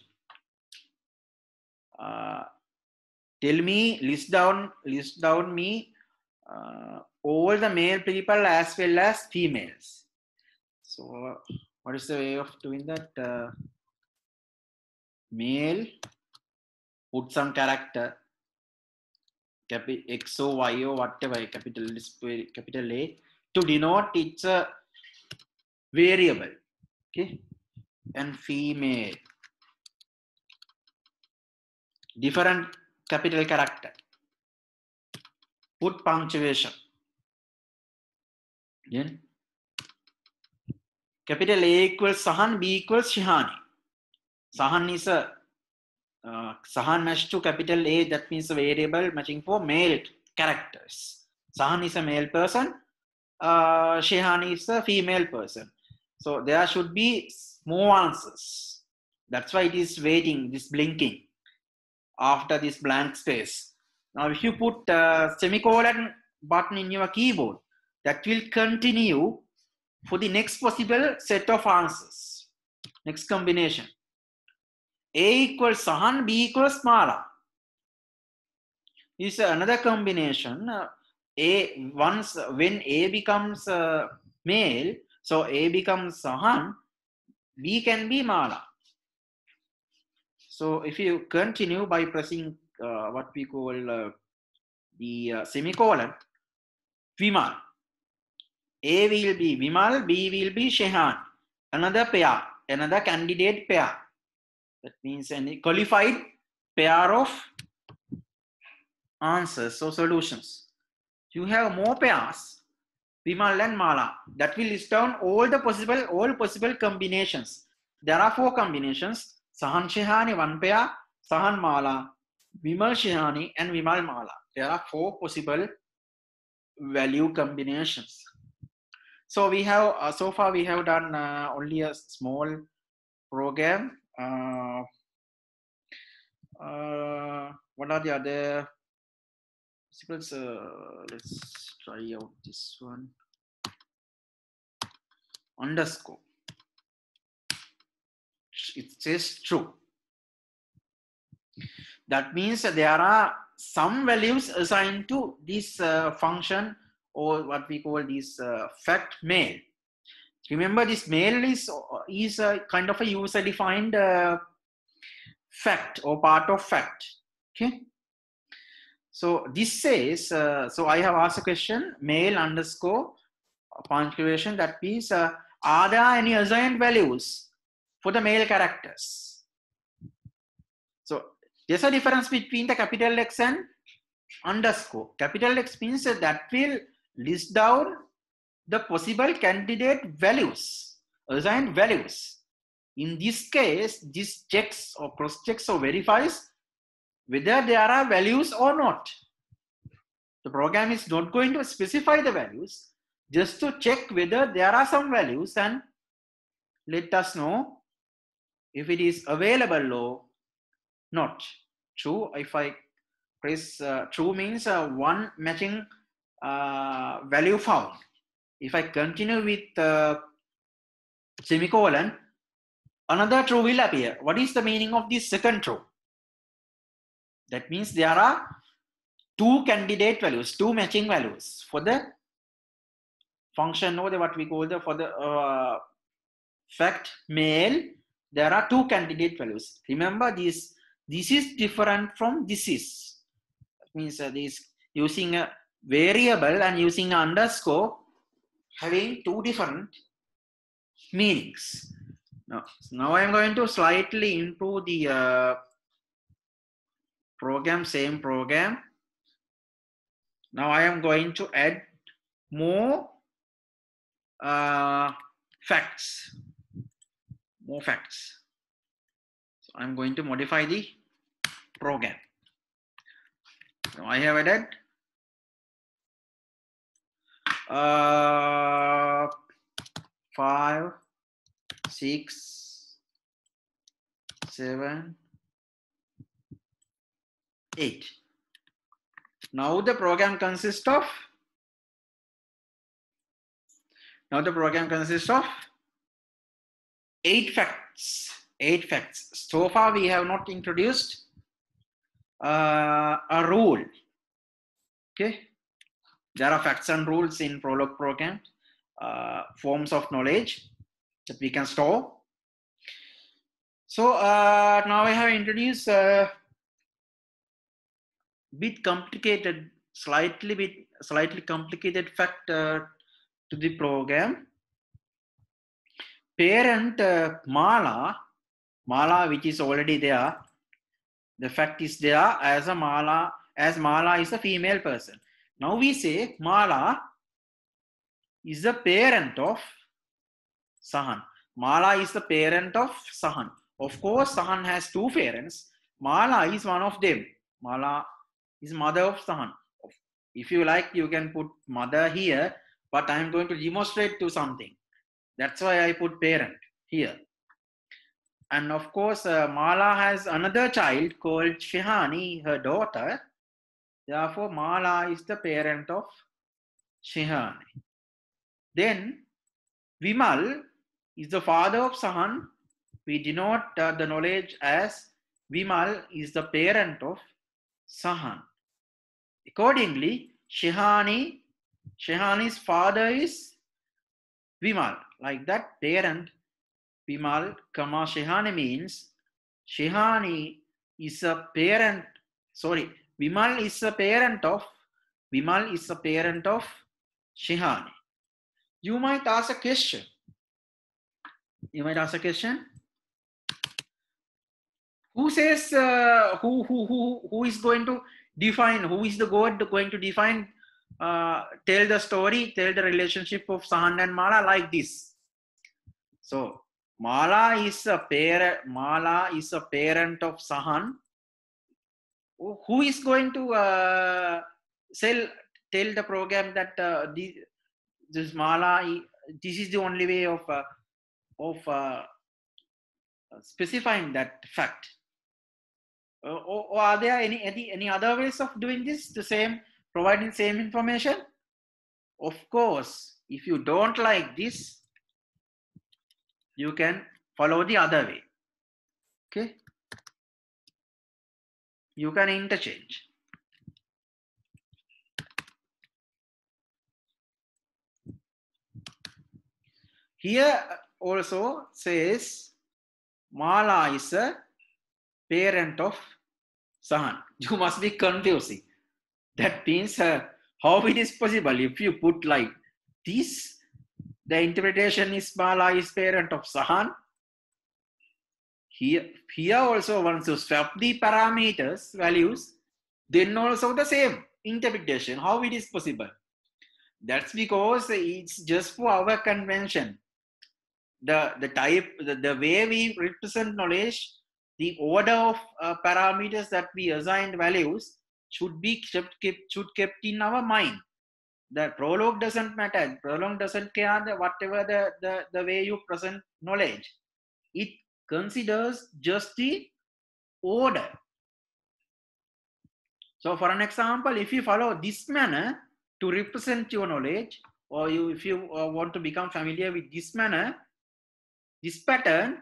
Tell me, list down me all the male people as well as females. So what is the way of doing that? Male, put some character, X or Y or whatever, capital A, to denote it's a variable. Okay. And female, different capital character, put punctuation. Then capital A equals Sahan, B equals Shihani. Sahan is a Sahan match to capital A, that means a variable matching for male characters. Sahan is a male person, Shihani is a female person. So there should be more answers. That's why it is waiting, this blinking after this blank space. Now if you put semicolon button in your keyboard, that will continue for the next possible set of answers. Next combination. A equals Sahan, B equals Mala. This is another combination. When A becomes male, so A becomes Sahan, B can be Mala. So if you continue by pressing what we call the semicolon, Vimal. A will be Vimal, B will be Shehan. Another pair, another candidate pair. That means a qualified pair of answers or solutions. You have more pairs, Vimal and Mala. That will list down all possible combinations. There are 4 combinations. Sahan Shehani, 1 pair, Sahan Mala, Vimal Shehani, and Vimal Mala. There are 4 possible value combinations. So we have so far we have done only a small program. What are the other principles? Let's try out this one. Underscore. It says true. That means there are some values assigned to this function, or what we call this fact mail. Remember, this mail is a kind of a user-defined fact or part of fact. Okay. So this says, so I have asked a question, mail underscore punctuation. That means, are there any assigned values for the male characters? So there's a difference between the capital X and underscore. Capital X means that will list down the possible candidate values, assigned values. In this case, this checks or cross-checks or verifies whether there are values or not. The program is not going to specify the values, just to check whether there are some values and let us know if it is available or not. True, if I press true means one matching value found. If I continue with semicolon, another true will appear. What is the meaning of this second true? That means there are 2 candidate values, 2 matching values for the function, or what we call for the fact mail. There are 2 candidate values. Remember, this is different from this is. That means this using a variable and using an underscore having 2 different meanings. Now I am going to slightly improve the program, same program. Now I am going to add more facts. More facts. So I'm going to modify the program. So I have added 5, 6, 7, 8. Now the program consists of 8 facts. 8 facts. So far we have not introduced a rule. Okay. There are facts and rules in Prolog program, forms of knowledge that we can store. So now I have introduced a bit complicated, slightly complicated fact to the program. Parent Mala, which is already there. The fact is there as a Mala, as Mala is a female person. Now we say Mala is the parent of Sahan. Mala is the parent of Sahan. Of course, Sahan has 2 parents. Mala is one of them. Mala is mother of Sahan. If you like, you can put mother here, but I am going to demonstrate to something. That's why I put parent here. And of course, Mala has another child called Shehani, her daughter. Therefore, Mala is the parent of Shehani. Then, Vimal is the father of Sahan. We denote the knowledge as Vimal is the parent of Sahan. Accordingly, Shehani's father is Vimal. Like that, parent Vimal, comma Shehani means Shehani is a parent. Sorry, Vimal is a parent of Shehani. You might ask a question. You might ask a question. Who says who is going to define? Who is the God going to define? Tell the story. Tell the relationship of Sahan and Mala like this. So Mala is a parent. Mala is a parent of Sahan. Who is going to tell the program that this Mala? This is the only way of specifying that fact. Or are there any other ways of doing this? The same, providing same information? Of course, if you don't like this, you can follow the other way. Okay, you can interchange. Here also says Mala is a parent of Sahan. You must be confusing. That means how it is possible if you put like this, the interpretation is Mala is parent of Sahan. Here also once you swap the parameters values, then also the same interpretation. How it is possible? That's because it's just for our convention. The way we represent knowledge, the order of parameters that we assigned values should be kept in our mind. The prologue doesn't matter. Prologue doesn't care whatever the way you present knowledge. It considers just the order. So for an example, if you follow this manner to represent your knowledge, or if you want to become familiar with this manner, this pattern,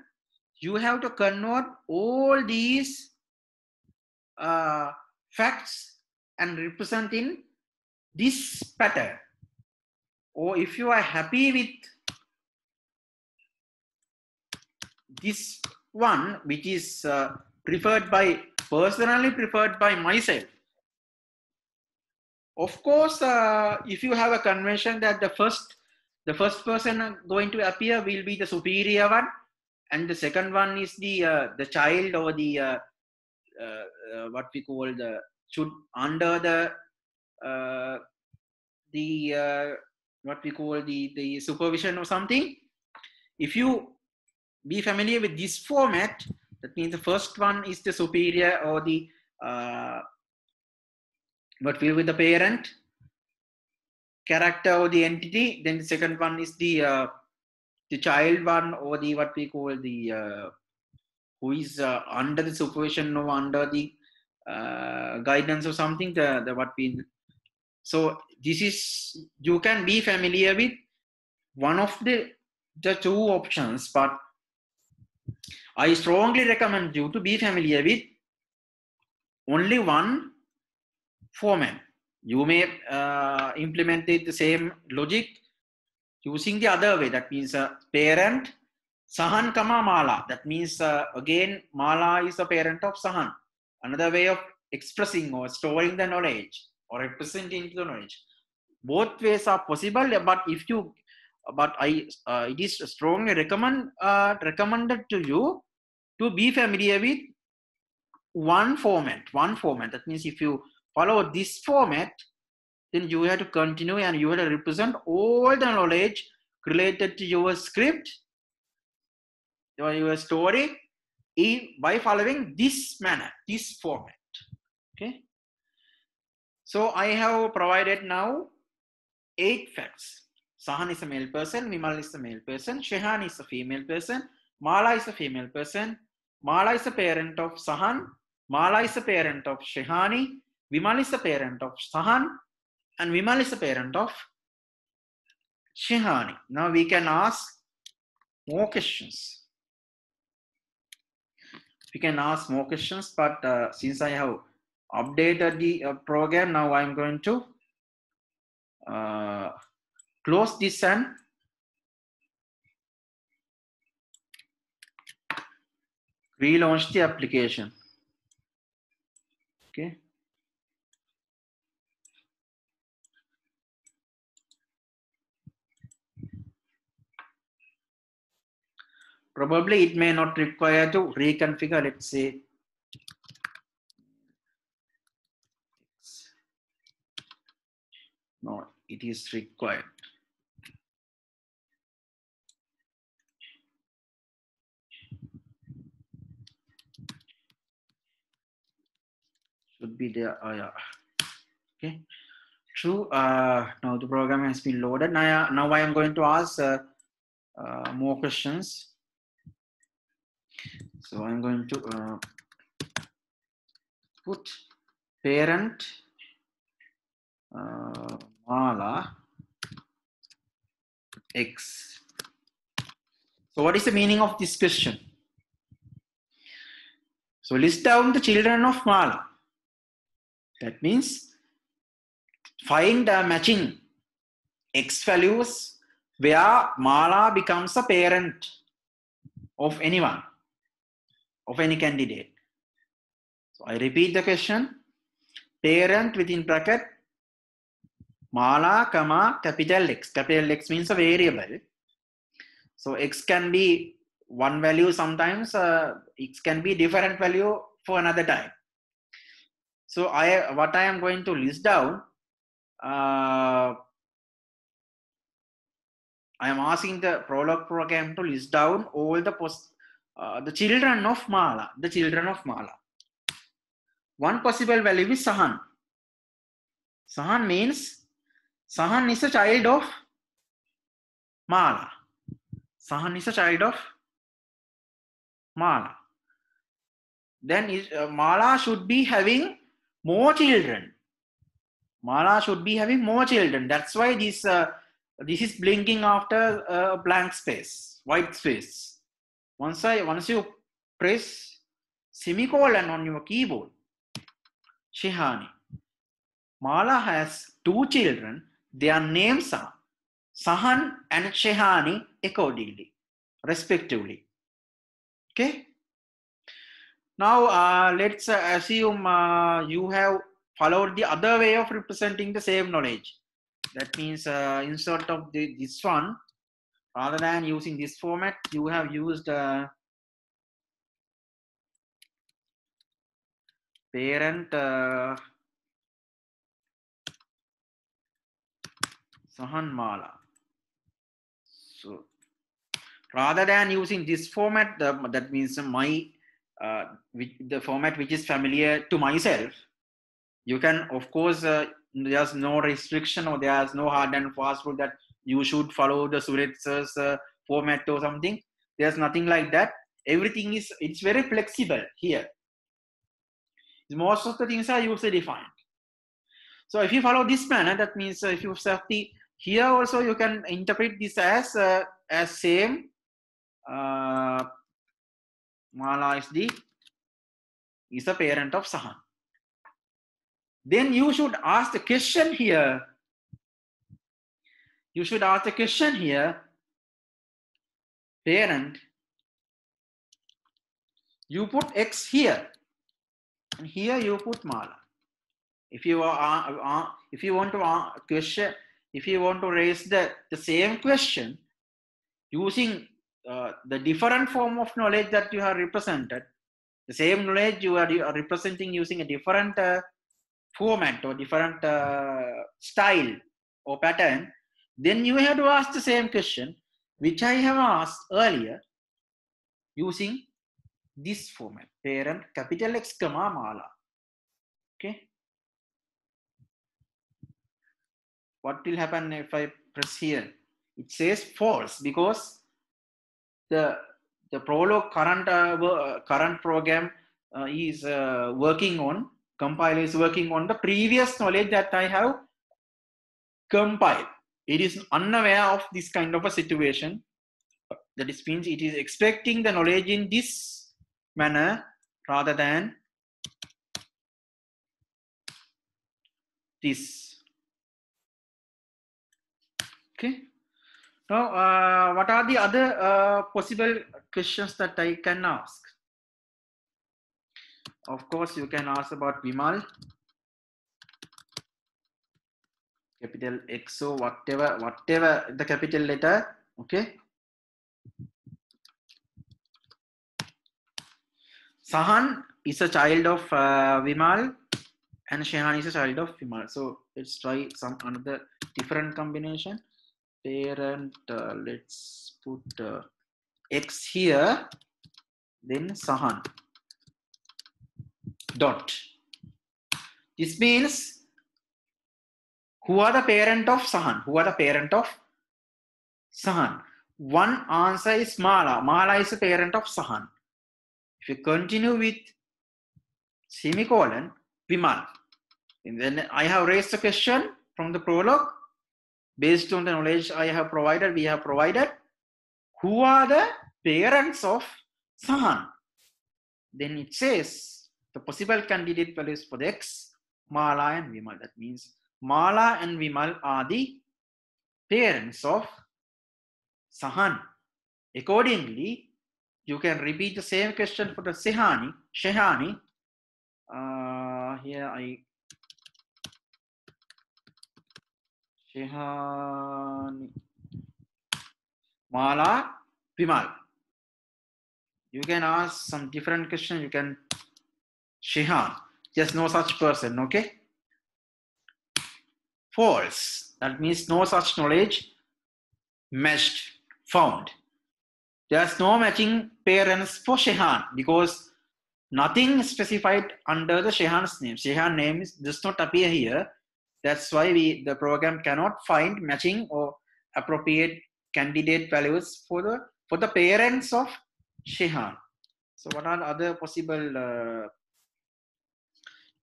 you have to convert all these facts and represent in this pattern. Or if you are happy with this one, which is personally preferred by myself. Of course, if you have a convention that the first person going to appear will be the superior one, and the second one is the child or the what we call the should under the what we call the supervision or something. If you be familiar with this format, that means the first one is the superior or the what will be the parent character or the entity. Then the second one is the child one or the what we call the who is under the supervision or under the guidance or something. The what we so this is you can be familiar with one of the two options, but I strongly recommend you to be familiar with only one format. You may implement the same logic using the other way. That means parent Sahan comma Mala. That means again Mala is a parent of Sahan. Another way of expressing or storing the knowledge or representing the knowledge. Both ways are possible, but if you it is strongly recommended to you to be familiar with one format. That means if you follow this format, then you have to continue and you have to represent all the knowledge related to your script, your story, by following this manner, this format. Okay. So I have provided now 8 facts. Sahan is a male person, Vimal is a male person, Shehan is a female person, Mala is a female person, Mala is a parent of Sahan, Mala is a parent of Shehani, Vimal is a parent of Sahan, and Vimal is a parent of Shehani. Now we can ask more questions. We can ask more questions, but since I have updated the program, now I'm going to close this and relaunch the application. Okay. probably it may not require to reconfigure, let's say. No, it is required. Should be there. Yeah. Okay. True. Now the program has been loaded. Now I am going to ask more questions. So I'm going to put parent Mala X. So what is the meaning of this question? So list down the children of Mala. That means find matching X values where Mala becomes a parent of anyone, of any candidate. So I repeat the question. Parent within bracket Mala, comma, capital X. Capital X means a variable. So X can be one value sometimes, X can be different value for another time. So what I am going to list down, I am asking the Prolog program to list down all the children of Mala, the children of Mala. One possible value is Sahan. Sahan means Sahan is a child of Mala. Sahan is a child of Mala. Then Mala should be having more children. Mala should be having more children. That's why this is blinking after a blank space, white space. Once you press semicolon on your keyboard, Shehani, Mala has 2 children. Their names are Sahan and Shehani accordingly, respectively. Okay. Now let's assume you have followed the other way of representing the same knowledge. That means instead of this one, rather than using this format, you have used parent Sahan Mala. So rather than using this format, that means the format which is familiar to myself, you can, of course, there's no restriction or there's no hard and fast rule that you should follow the Suret's format or something. There's nothing like that. Everything it's very flexible here. Most of the things are user defined. So if you follow this manner, that means if you set the here also you can interpret this as same Mala is a parent of Sahan. Then you should ask the question here. You should ask the question here. Parent. You put X here, and here you put Mala. If you want to question, if you want to raise the same question using the different form of knowledge that you have represented, the same knowledge you are representing using a different format or different style or pattern, then you have to ask the same question which I have asked earlier using this format, parent capital X comma Mala. Okay. What will happen if I press here? It says false because the Prolog current program is working on, compiler is working on the previous knowledge that I have compiled. It is unaware of this kind of a situation. That means it is expecting the knowledge in this manner rather than this. Okay. Now, what are the other possible questions that I can ask? Of course, you can ask about Vimal, capital XO, whatever the capital letter. Okay. Sahan is a child of Vimal and Shehan is a child of Vimal. So let's try some another different combination. Parent, let's put X here, then Sahan dot. This means who are the parent of Sahan? Who are the parent of Sahan? One answer is Mala. Mala is the parent of Sahan. If you continue with semicolon, Vimal. And then I have raised a question from the prologue. Based on the knowledge I have provided, we have provided who are the parents of Sahan. Then it says the possible candidate values for the X, Mala and Vimal. That means Mala and Vimal are the parents of Sahan. Accordingly, you can repeat the same question for the Shehani. Here Shehani, Mala, Vimal. You can ask some different questions. You can Shehan. There's no such person, okay? False. That means no such knowledge matched, found. There's no matching parents for Shehan because nothing specified under the Shehan's name. Shehan name does not appear here. That's why the program cannot find matching or appropriate candidate values for the parents of Shehan. So what are other possible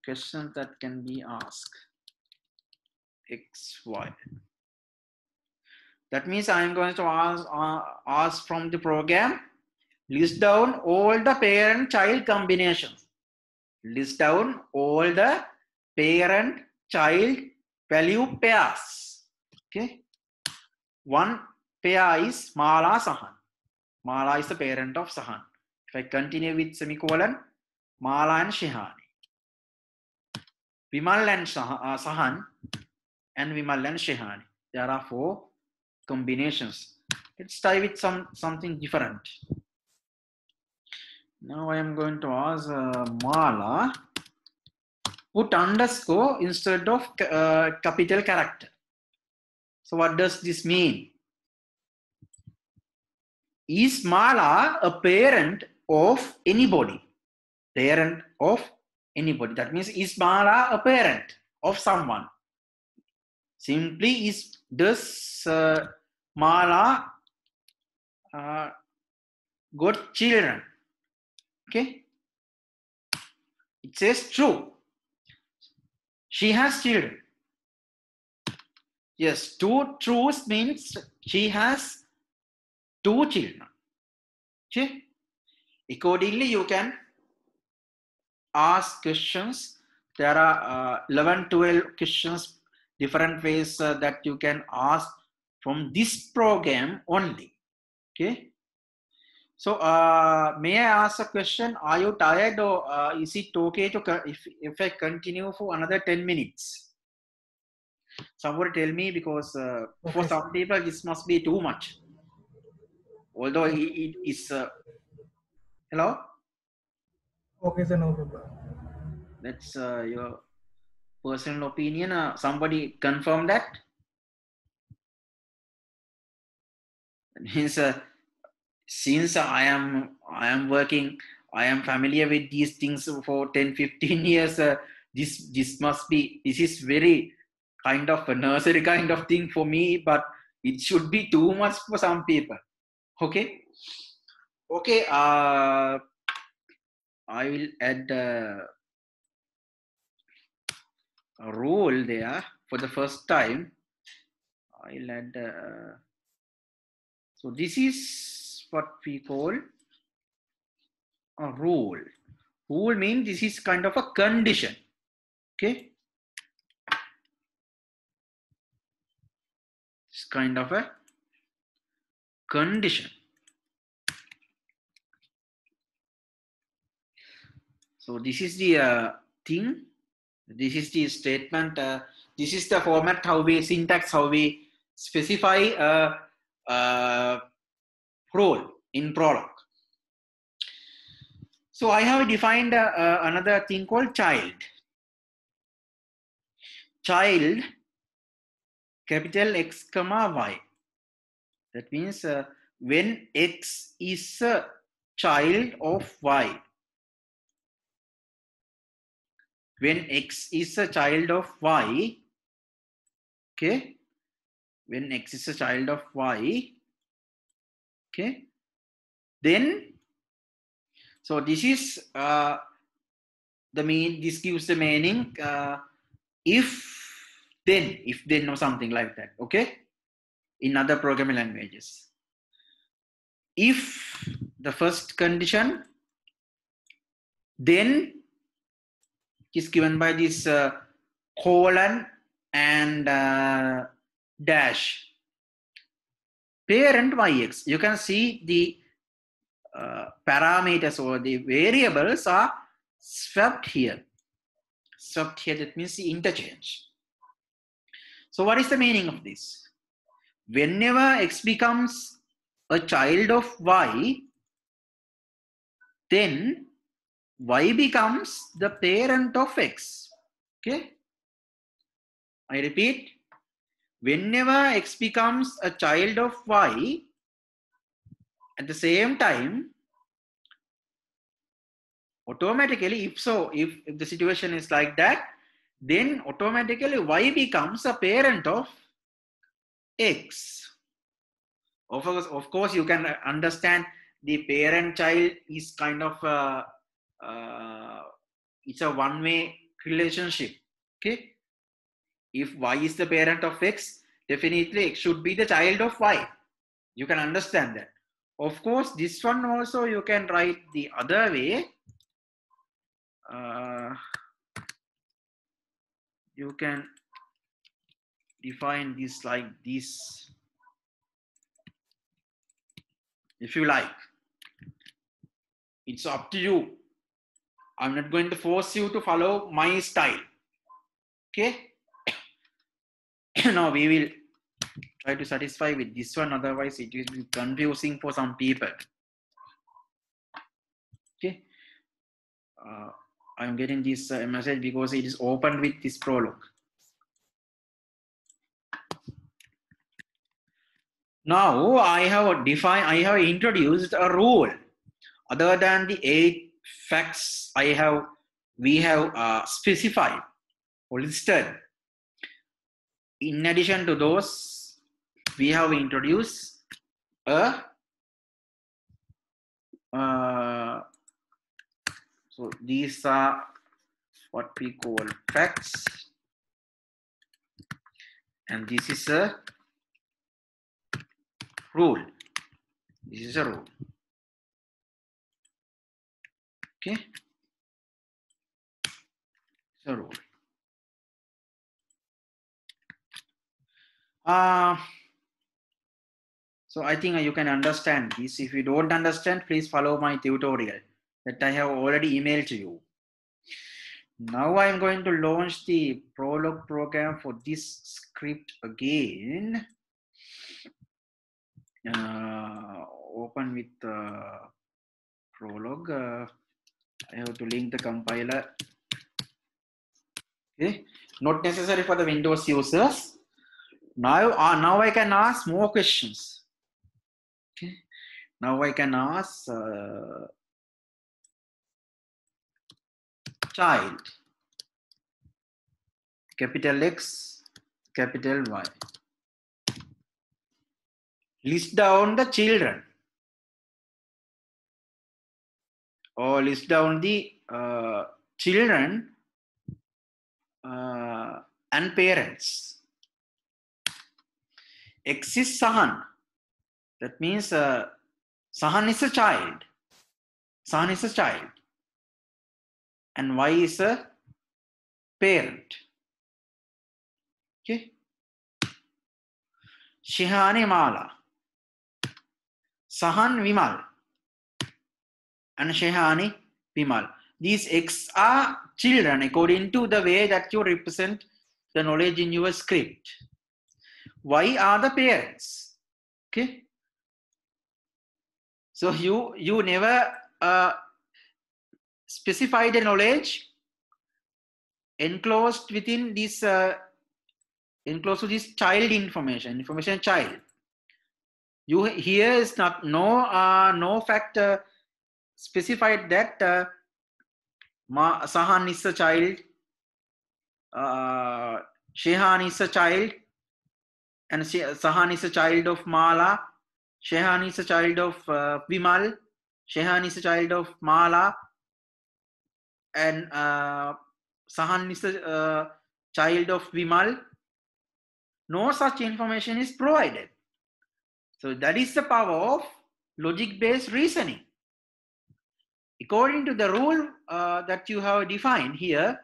questions that can be asked? X, Y. That means I am going to ask from the program, list down all the parent-child combinations. List down all the parent-child value pairs. Okay. One pair is Mala Sahan. Mala is the parent of Sahan. If I continue with semicolon, Mala and Shehani. Vimal and Sahan and Vimal and Shehani. There are 4 combinations. Let's try with something different. Now I am going to ask Mala, put underscore instead of capital character. So what does this mean? Is Mala a parent of anybody? Parent of anybody. That means is Mala a parent of someone? Simply does Mala got children? Okay. It says true. She has children. Yes, 2 truths means she has 2 children. Okay. Accordingly, you can ask questions. There are 11, 12 questions, different ways that you can ask from this program only. Okay. So, may I ask a question? Are you tired or is it okay to if I continue for another 10 minutes? Somebody tell me because Okay, for some people this must be too much. Although it is. Hello? okay, sir, no problem. That's your personal opinion. Somebody confirm that? That means since I am working, I am familiar with these things for 10, 15 years. This is very kind of a nursery kind of thing for me, but it should be too much for some people. Okay. Okay. I will add a rule there for the first time. I'll add. So this is what we call a rule. Rule means this is kind of a condition. Okay. It's kind of a condition. So this is the thing. This is the statement. This is the format, how we syntax, how we specify a role in Prolog. So I have defined another thing called child. Child, capital X comma Y. That means when X is a child of Y. When X is a child of Y, okay, when X is a child of Y, okay, then, so this is this gives the meaning if then or something like that, okay, in other programming languages. If the first condition, then is given by this colon and dash. Parent yx, you can see the parameters or the variables are swapped here. Swapped here, that means the interchange. So what is the meaning of this? Whenever x becomes a child of y, then y becomes the parent of x. Okay? I repeat, whenever x becomes a child of y, at the same time, automatically, if the situation is like that, then automatically y becomes a parent of x. Of course, you can understand the parent-child is kind of it's a one-way relationship. Okay, if y is the parent of x, definitely x should be the child of y. You can understand that. Of course, this one also you can write the other way. You can define this like this if you like. It's up to you. I'm not going to force you to follow my style. Okay. Now we will try to satisfy with this one, otherwise it will be confusing for some people. Okay. I'm getting this message because it is open with this prologue. Now I have introduced a rule. Other than the 8 facts we have specified or listed. In addition to those, we have introduced a so these are what we call facts, and this is a rule. This is a rule. Okay, it's a rule. So I think you can understand this. If you don't understand, please follow my tutorial that I have already emailed to you. Now I'm going to launch the Prolog program for this script again. Open with Prolog. I have to link the compiler. Okay, not necessary for the Windows users. Now I can ask more questions. Okay, now I can ask child, capital X, capital Y. List down the children, or list down the children and parents. X is Sahan. That means Sahan is a child. Sahan is a child. And Y is a parent. Okay. Shihani Mala. Sahan Vimal. And Shihani Vimal. These X are children according to the way that you represent the knowledge in your script. Y are the parents. Okay. So you never specify the knowledge enclosed within this enclosed to this child information child. You here is not no factor specified that Sahan is a child, Shehan is a child, and Sahan is a child of Mala, Shehan is a child of Vimal, Shehan is a child of Mala, and Sahan is a child of Vimal. No such information is provided. So that is the power of logic-based reasoning. According to the rule that you have defined here,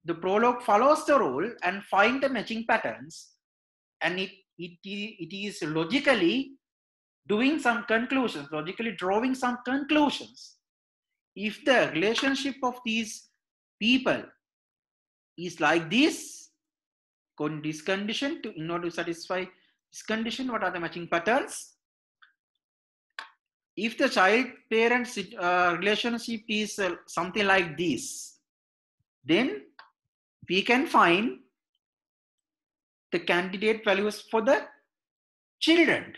the prologue follows the rule and find the matching patterns, and it is logically doing some conclusions, logically drawing some conclusions. If the relationship of these people is like this, according to this condition, in order to satisfy this condition, what are the matching patterns? If the child-parent relationship is something like this, then we can find the candidate values for the children.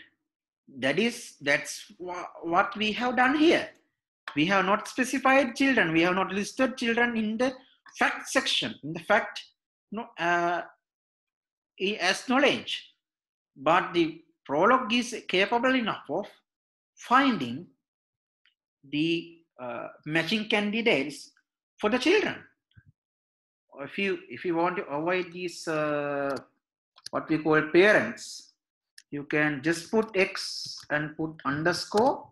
That's what we have done here. We have not specified children. We have not listed children in the fact section, in the fact as knowledge. But the prologue is capable enough of finding the matching candidates for the children. If you want to avoid these what we call parents, you can just put X and put underscore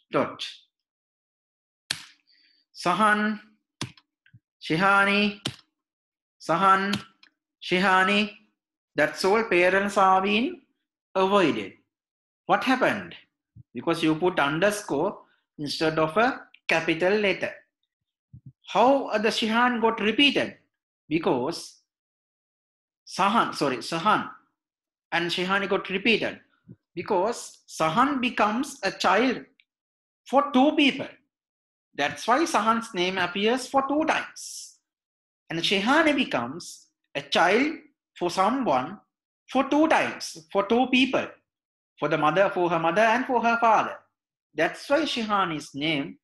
dot. Sahan, Shihani, Sahan, Shihani. That's all. Parents are being avoided. What happened? Because you put underscore instead of a capital letter. How the Shihan got repeated? Because Sahan and Shihani got repeated. Because Sahan becomes a child for two people. That's why Sahan's name appears for 2 times. And Shihani becomes a child for someone for 2 times, for 2 people. For her mother and for her father. That's why Shihani's name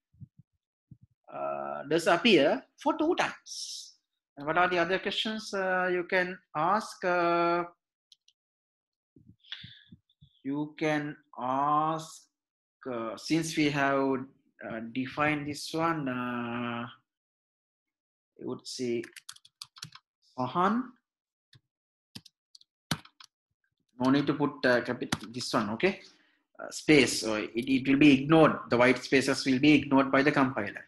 does appear for 2 times. And what are the other questions you can ask? You can ask, since we have defined this one, I would say Sahan. No need to put this one, okay? Space, so it will be ignored. The white spaces will be ignored by the compiler.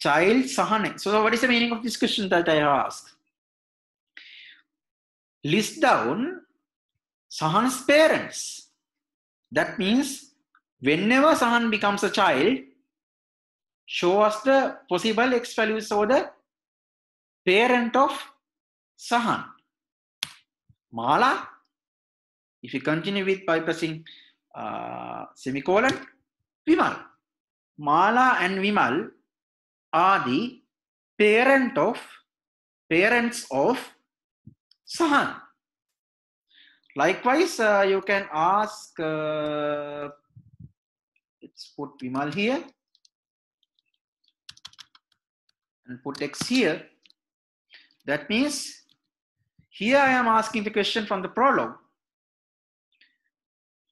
Child Sahan. So what is the meaning of this question that I have asked? List down Sahan's parents. That means whenever Sahan becomes a child, show us the possible X values for the parent of Sahan. Mala. If you continue with by pressing semicolon, Vimal. Mala and Vimal are the parents of Sahan. Likewise, you can ask, let's put Vimal here and put X here. That means here I am asking the question from the prologue.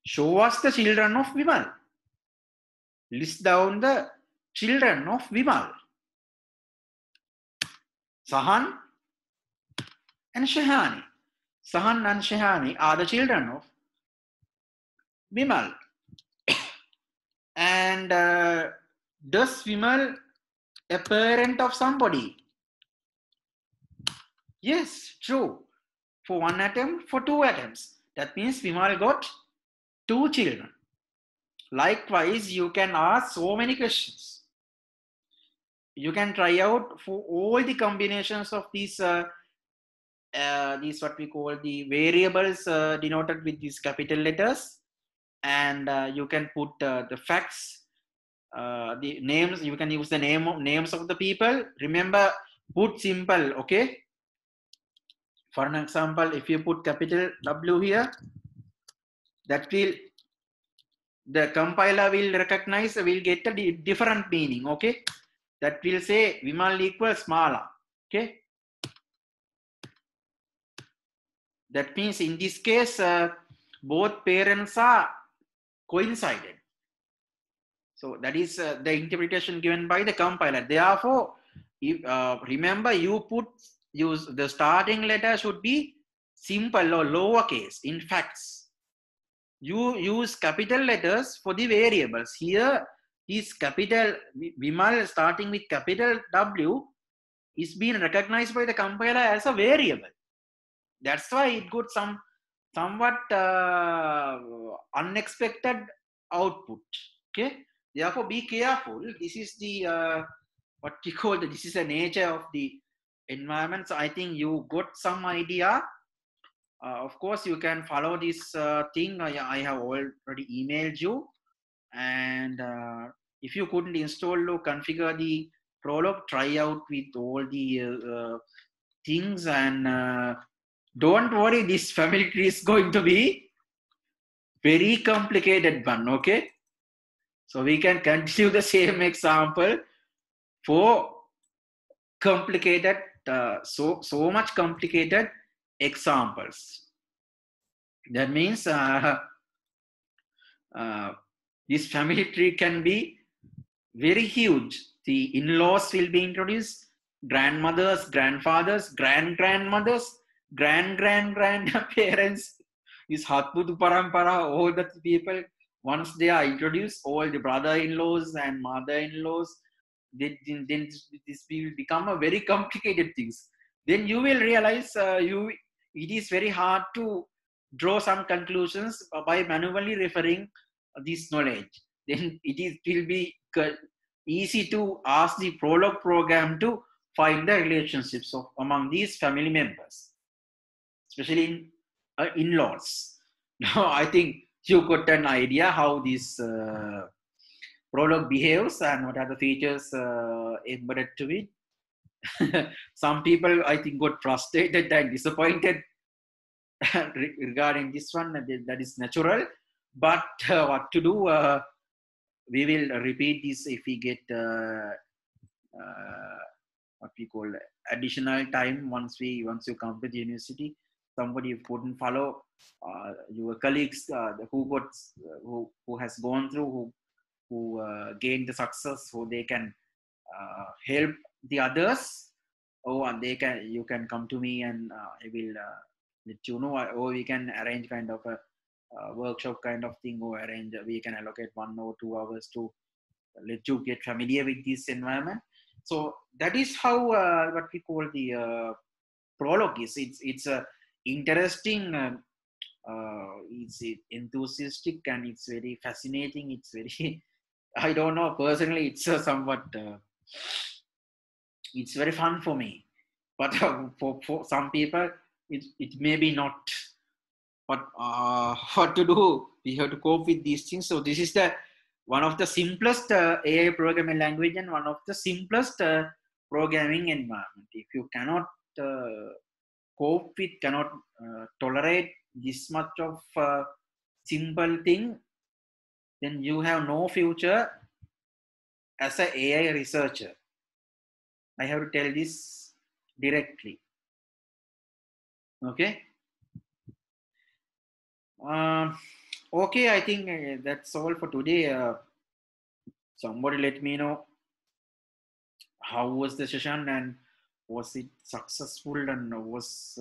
Show us the children of Vimal. List down the children of Vimal. Sahan and Shihani. Sahan and Shihani are the children of Vimal. And does Vimal a parent of somebody? Yes, true. For 1 atom, for 2 atoms. That means Vimal got 2 children. Likewise, you can ask so many questions. You can try out for all the combinations of these what we call the variables denoted with these capital letters, and you can put the facts the names, you can use the names of the people. Remember, put simple, okay? For an example, if you put capital W here, that will, the compiler will recognize, will get a different meaning, okay? That will say Vimal equals Mala, okay? That means in this case, both parents are coincided. So that is the interpretation given by the compiler. Therefore, if, remember, use the starting letter should be simple or lowercase. In facts, you use capital letters for the variables. Here is capital Vimal starting with capital W is being recognized by the compiler as a variable. That's why it got somewhat unexpected output. Okay. Therefore, be careful. This is the what we call this is the nature of the environment. So I think you got some idea. Of course, you can follow this thing. I have already emailed you, and if you couldn't install or configure the Prolog, try out with all the things, and don't worry. This family tree is going to be very complicated one. Okay. So we can continue the same example for complicated, so much complicated examples. That means this family tree can be very huge. The in-laws will be introduced, grandmothers, grandfathers, grandmothers, grandparents. This Hatbudu Parampara, all the people, once they are introduced, all the brother-in-laws and mother-in-laws, then this will become a very complicated things. Then you will realize it is very hard to draw some conclusions by manually referring this knowledge. Then it will be easy to ask the Prolog program to find the relationships among these family members, especially in-laws. Now I think you got an idea how this Prolog behaves and what are the features embedded to it. Some people, I think, got frustrated and disappointed regarding this one. That is natural. But what to do? We will repeat this if we get what we call additional time once you come to the university. Somebody who couldn't follow, your colleagues who has gone through, who gained the success, so they can help the others. And you can come to me and I will let you know, or we can arrange kind of a workshop kind of thing, or we can allocate 1 or 2 hours to let you get familiar with this environment. So that is how what we call the Prolog is. It's a interesting, it's enthusiastic, and it's very fascinating. It's very I don't know, personally it's somewhat it's very fun for me, but for some people it may be not. But what to do? We have to cope with these things. So this is the one of the simplest AI programming language and one of the simplest programming environment. If you cannot cope with, cannot tolerate this much of simple thing, then you have no future as an AI researcher. I have to tell this directly. Okay. Okay, I think that's all for today. Somebody let me know how was the session and was it successful, and was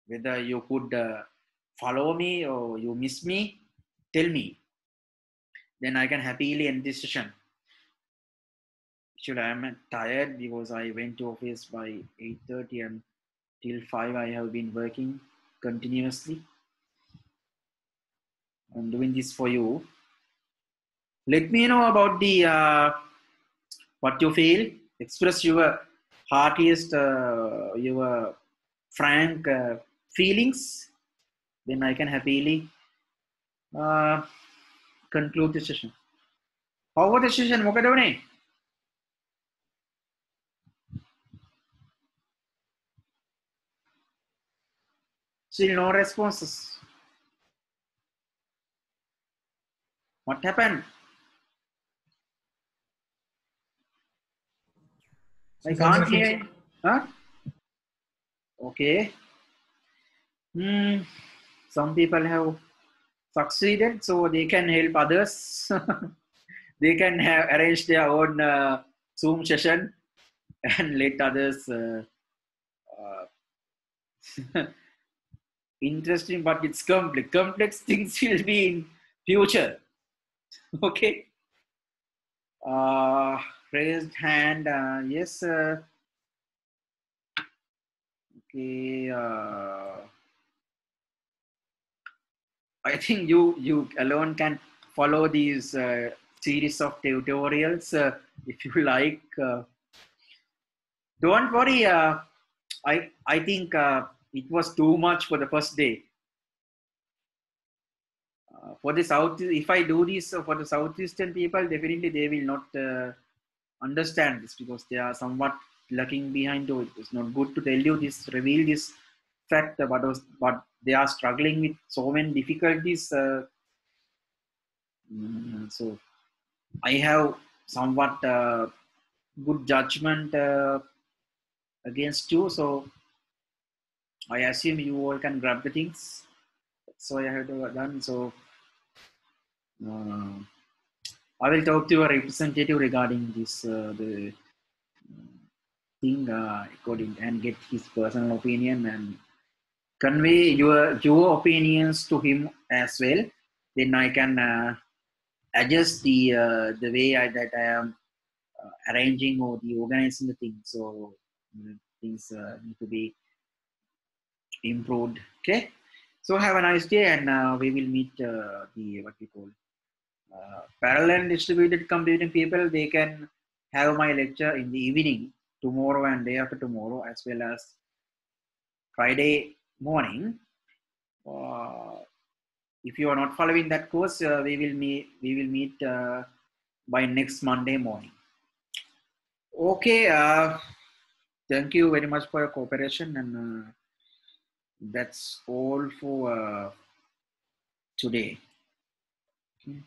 whether you could follow me or you miss me. Tell me. Then I can happily end this session. Actually, I am tired because I went to office by 8:30 and till 5 I have been working continuously. I'm doing this for you. Let me know about the what you feel. Express your heartiest, your frank feelings. Then I can happily conclude the session. How was the session? මොකද වුනේ? Still no responses. What happened? I can't hear. Huh? Okay. Some people have succeeded, so they can help others. They can have arrange their own Zoom session and let others. Interesting, but it's complex. Complex things will be in future. Okay. Raised hand. Yes. Okay. I think you alone can follow these series of tutorials if you like. Don't worry. I think it was too much for the first day. For the south, if I do this for the southeastern people, definitely they will not understand this because they are somewhat lacking behind. It's not good to tell you this, reveal this fact, but they are struggling with so many difficulties. So I have somewhat good judgment against you. So I assume you all can grab the things. So I have done. So I will talk to your representative regarding this the thing according and get his personal opinion and convey your opinions to him as well. Then I can adjust the way that I am arranging or the organizing the things. So things need to be improved. Okay. So have a nice day, and we will meet the what we call parallel distributed computing people. They can have my lecture in the evening tomorrow and day after tomorrow, as well as Friday morning. If you are not following that course, we will meet by next Monday morning. Okay. Thank you very much for your cooperation, and that's all for today. Okay.